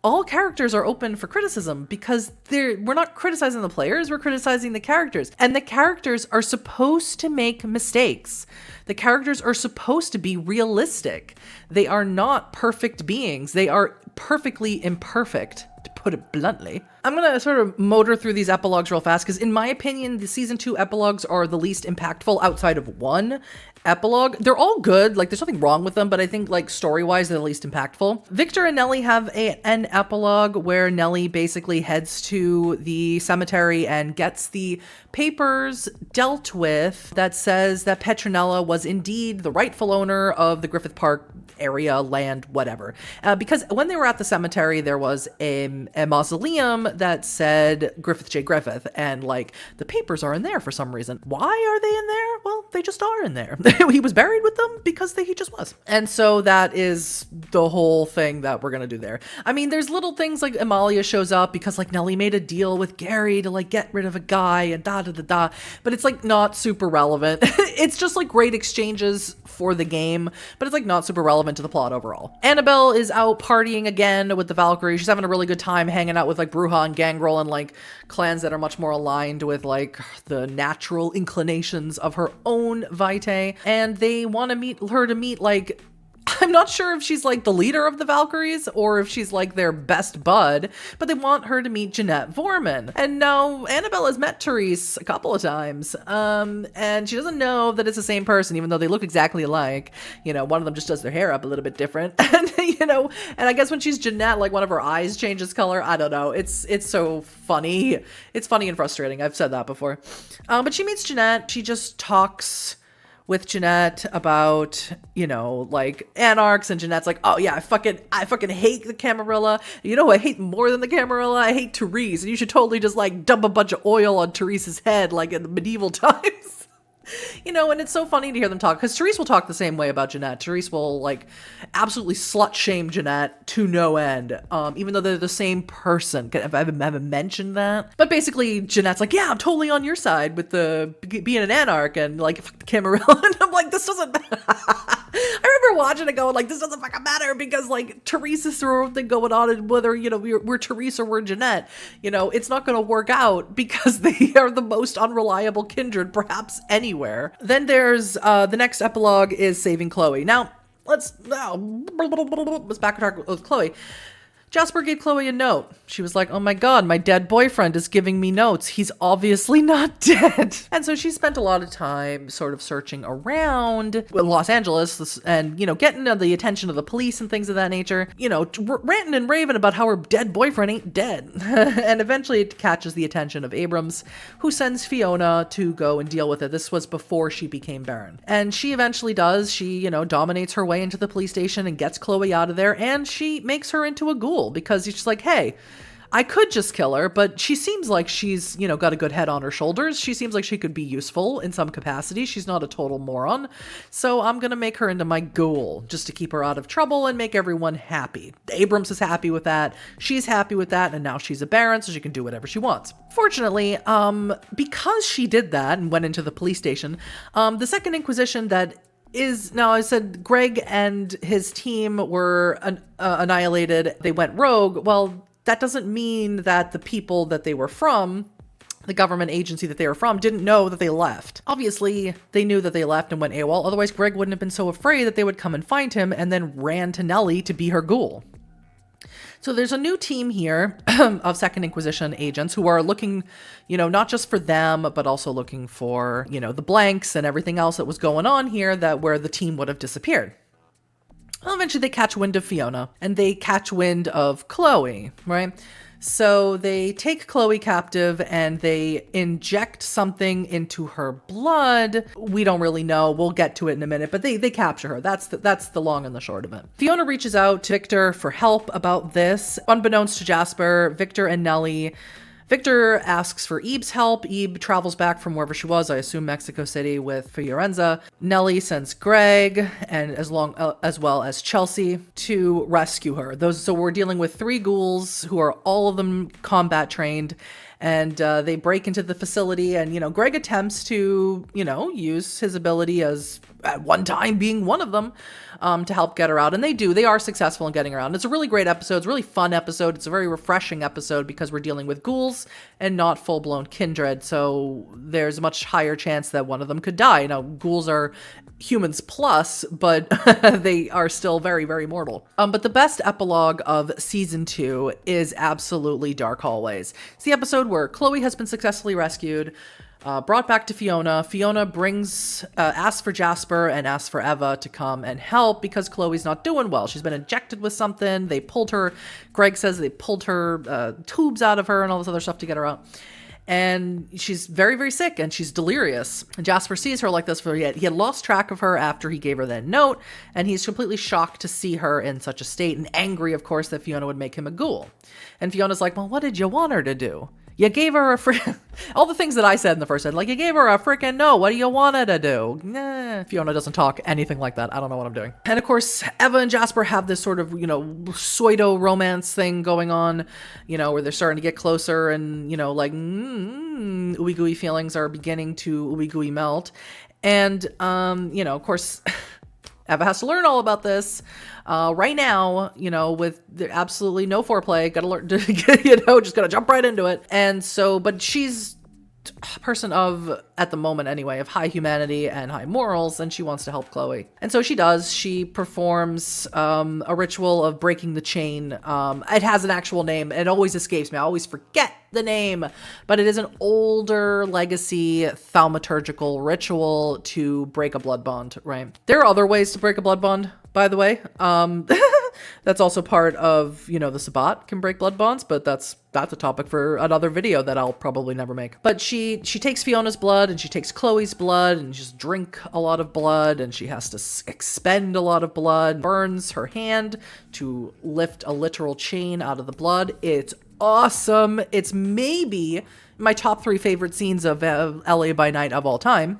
B: all characters are open for criticism because we're not criticizing the players, we're criticizing the characters. And the characters are supposed to make mistakes. The characters are supposed to be realistic. They are not perfect beings. They are perfectly imperfect, to put it bluntly. I'm going to sort of motor through these epilogues real fast because in my opinion, the season 2 epilogues are the least impactful outside of one epilogue. They're all good. Like, there's nothing wrong with them, but I think like story-wise, they're the least impactful. Victor and Nellie have an epilogue where Nellie basically heads to the cemetery and gets the papers dealt with that says that Petranella was indeed the rightful owner of the Griffith Park area, land, whatever. Because when they were at the cemetery, there was a mausoleum that said Griffith J. Griffith, and like the papers are in there for some reason. Why are they in there? Well, they just are in there. He was buried with them because he just was. And so that is the whole thing that we're gonna do there. I mean, there's little things like Amalia shows up because like Nellie made a deal with Gary to like get rid of a guy and da, but it's like not super relevant. It's just like great exchanges for the game, but it's like not super relevant to the plot overall. Annabelle is out partying again with the Valkyries. She's having a really good time hanging out with like Bruja and Gangrel and like clans that are much more aligned with like the natural inclinations of her own vitae. And they want to meet like, I'm not sure if she's like the leader of the Valkyries or if she's like their best bud, but they want her to meet Jeanette Vorman. And now Annabelle has met Therese a couple of times, and she doesn't know that it's the same person, even though they look exactly alike. You know, one of them just does their hair up a little bit different, and you know, and I guess when she's Jeanette, like one of her eyes changes color. I don't know. It's so funny. It's funny and frustrating. I've said that before. But she meets Jeanette. She just talks with Jeanette about, you know, like anarchs, and Jeanette's like, oh yeah, I fucking hate the Camarilla. You know who I hate more than the Camarilla? I hate Therese, and you should totally just like dump a bunch of oil on Therese's head like in the medieval times. You know, and it's so funny to hear them talk, because Therese will talk the same way about Jeanette. Therese will like absolutely slut shame Jeanette to no end, even though they're the same person. Have I ever mentioned that? But basically, Jeanette's like, yeah, I'm totally on your side with the being an anarch and like fuck the Camarilla. And I'm like, this doesn't. I remember watching it going like, this doesn't fucking matter, because like Therese's her own thing going on, and whether, you know, we're Therese or we're Jeanette, you know, it's not going to work out because they are the most unreliable kindred perhaps anywhere. Then there's the next epilogue is saving Chloe. Now let's backtrack with Chloe. Jasper gave Chloe a note. She was like, oh my God, my dead boyfriend is giving me notes. He's obviously not dead. And so she spent a lot of time sort of searching around Los Angeles and, you know, getting the attention of the police and things of that nature, you know, ranting and raving about how her dead boyfriend ain't dead. And eventually it catches the attention of Abrams, who sends Fiona to go and deal with it. This was before she became Baron. And she eventually does. She, you know, dominates her way into the police station and gets Chloe out of there, and she makes her into a ghoul. Because he's just like, hey, I could just kill her, but she seems like she's, you know, got a good head on her shoulders. She seems like she could be useful in some capacity. She's not a total moron. So I'm going to make her into my ghoul just to keep her out of trouble and make everyone happy. Abrams is happy with that. She's happy with that. And now she's a Baron, so she can do whatever she wants. Fortunately, because she did that and went into the police station, the Second Inquisition that is now, I said Greg and his team were annihilated. They went rogue. Well, that doesn't mean that the people that they were from, the government agency that they were from didn't know that they left. Obviously, they knew that they left and went AWOL, otherwise Greg wouldn't have been so afraid that they would come and find him and then ran to Nellie to be her ghoul. So there's a new team here of Second Inquisition agents who are looking, not just for them, but also looking for, the blanks and everything else that was going on here where the team would have disappeared. Well, eventually they catch wind of Fiona and they catch wind of Chloe, right? So they take Chloe captive and they inject something into her blood. We don't really know. We'll get to it in a minute, but they capture her. That's the long and the short of it. Fiona reaches out to Victor for help about this. Unbeknownst to Jasper, Victor and Nellie. Victor asks for Eve's help. Eve travels back from wherever she was, I assume Mexico City, with Fiorenza. Nellie sends Greg and as well as Chelsea to rescue her. So we're dealing with 3 ghouls who are all of them combat trained. And they break into the facility and, Greg attempts to, use his ability as at one time being one of them to help get her out. And they do. They are successful in getting her out. And it's a really great episode. It's a really fun episode. It's a very refreshing episode because we're dealing with ghouls and not full-blown kindred. So there's a much higher chance that one of them could die. Now, ghouls are humans plus, but they are still very, very mortal. But the best epilogue of season 2 is absolutely Dark Hallways. It's the episode where Chloe has been successfully rescued, brought back to Fiona. Fiona asks for Jasper and asks for Eva to come and help because Chloe's not doing well. She's been injected with something. They pulled her, Greg says they pulled her tubes out of her and all this other stuff to get her out. And she's very, very sick and she's delirious. And Jasper sees her like this he had lost track of her after he gave her that note. And he's completely shocked to see her in such a state and angry, of course, that Fiona would make him a ghoul. And Fiona's like, well, what did you want her to do? You gave her all the things that I said in the first end, like you gave her a freaking no. What do you want her to do? Nah. Fiona doesn't talk anything like that. I don't know what I'm doing. And of course, Eva and Jasper have this sort of, pseudo romance thing going on, where they're starting to get closer and, ooey gooey feelings are beginning to ooey gooey melt. And, of course, Eva has to learn all about this right now, with absolutely no foreplay. Gotta learn, just gotta jump right into it. And so, but she's a person of, at the moment anyway, of high humanity and high morals, and she wants to help Chloe. And so she does. She performs a ritual of breaking the chain. It has an actual name. It always escapes me. I always forget the name, but it is an older legacy thaumaturgical ritual to break a blood bond, right? There are other ways to break a blood bond, by the way. That's also part of, the Sabbat can break blood bonds, but that's a topic for another video that I'll probably never make. But she takes Fiona's blood and she takes Chloe's blood and just drink a lot of blood and she has to expend a lot of blood, burns her hand to lift a literal chain out of the blood. It's awesome. It's maybe my top 3 favorite scenes of LA by Night of all time.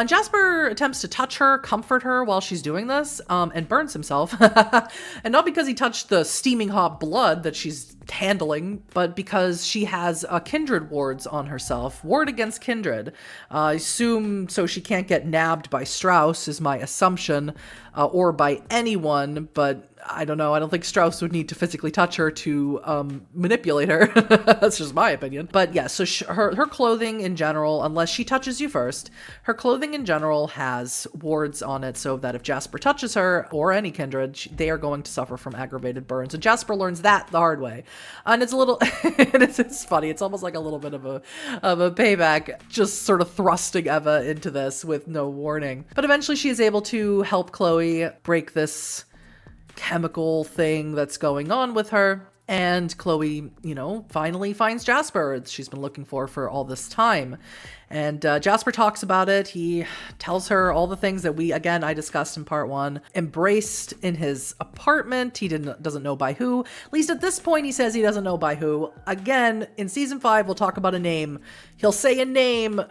B: Jasper attempts to touch her, comfort her while she's doing this, and burns himself. And not because he touched the steaming hot blood that she's handling, but because she has kindred wards on herself. Ward against kindred. I assume so she can't get nabbed by Strauss is my assumption, or by anyone, but I don't know. I don't think Strauss would need to physically touch her to manipulate her. That's just my opinion. But yeah, so her clothing in general, unless she touches you first, her clothing in general has wards on it so that if Jasper touches her or any kindred, they are going to suffer from aggravated burns. And Jasper learns that the hard way. And it's a little, it's funny. It's almost like a little bit of a payback, just sort of thrusting Eva into this with no warning. But eventually she is able to help Chloe break this chemical thing that's going on with her. And Chloe, finally finds Jasper. She's been looking for all this time. And Jasper talks about it. He tells her all the things that I discussed in part 1. Embraced in his apartment. He doesn't know by who. At least at this point, he says he doesn't know by who. Again, in season 5, we'll talk about a name. He'll say a name.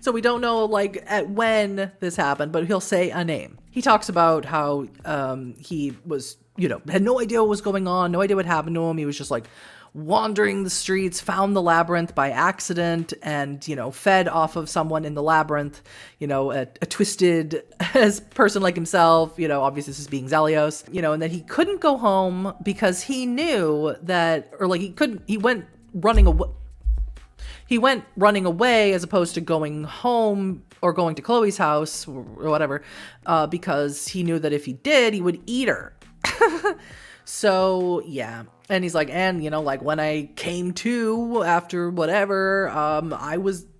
B: So we don't know at when this happened, but he'll say a name. He talks about how he was, had no idea what was going on, no idea what happened to him. He was just wandering the streets, found the labyrinth by accident, and, fed off of someone in the labyrinth, a twisted person like himself, obviously this is being Zelios, and then he couldn't go home because he knew that, he went running away. He went running away as opposed to going home or going to Chloe's house or whatever, because he knew that if he did, he would eat her. So, yeah. And he's like, and, you know, like, when I came to after whatever,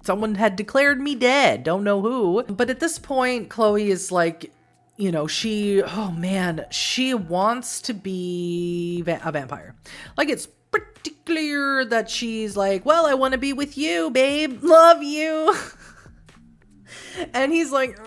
B: someone had declared me dead. Don't know who. But at this point, Chloe is like, you know, she wants to be a vampire. Like, it's pretty clear that she's like, well, I want to be with you, babe. Love you. And he's like,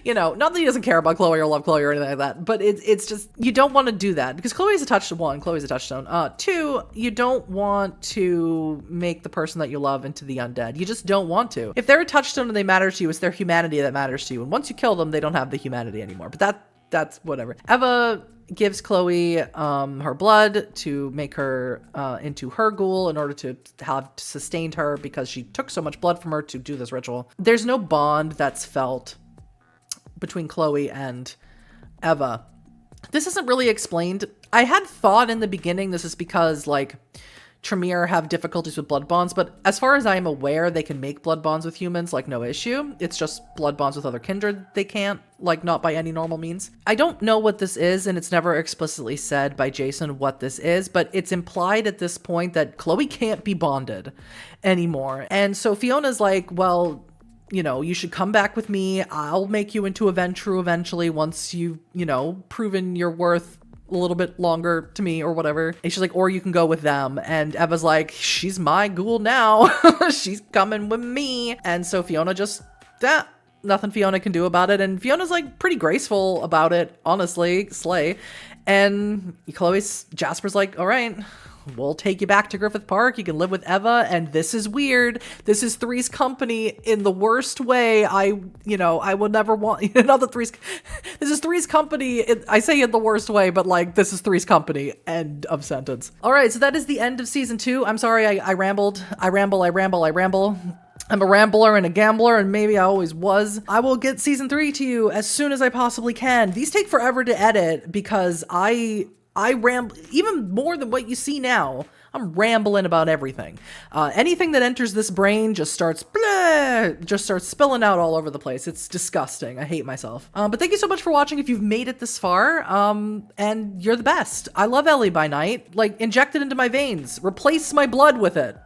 B: you know, not that he doesn't care about Chloe or love Chloe or anything like that, but it's just, you don't want to do that because Chloe's a touchstone. Two, you don't want to make the person that you love into the undead. You just don't want to. If they're a touchstone and they matter to you, it's their humanity that matters to you. And once you kill them, they don't have the humanity anymore. But that's whatever. Eva gives Chloe her blood to make her into her ghoul in order to have sustained her because she took so much blood from her to do this ritual. There's no bond that's felt between Chloe and Eva. This isn't really explained. I had thought in the beginning this is because, like, Tremere have difficulties with blood bonds, but as far as I am aware, they can make blood bonds with humans, like, no issue. It's just blood bonds with other kindred they can't, like, not by any normal means. I don't know what this is, and it's never explicitly said by Jason what this is, but it's implied at this point that Chloe can't be bonded anymore. And so Fiona's like, well, you know, you should come back with me. I'll make you into a Ventru eventually once you've, you know, proven your worth a little bit longer to me or whatever. And she's like, or you can go with them. And Eva's like, she's my ghoul now. She's coming with me. And so Fiona just, nothing Fiona can do about it. And Fiona's like pretty graceful about it, honestly, slay. And Jasper's like, all right, we'll take you back to Griffith Park. You can live with Eva. And this is weird. This is Three's Company in the worst way. I would never want, not that this is Three's Company. I say in the worst way, but like, this is Three's Company. End of sentence. All right. So that is the end of season 2. I'm sorry. I rambled. I ramble. I'm a rambler and a gambler, and maybe I always was. I will get season 3 to you as soon as I possibly can. These take forever to edit because I ramble even more than what you see now. I'm rambling about everything. Anything that enters this brain just starts spilling out all over the place. It's disgusting. I hate myself. But thank you so much for watching if you've made it this far. And you're the best. I love Ellie by Night. Like, inject it into my veins. Replace my blood with it.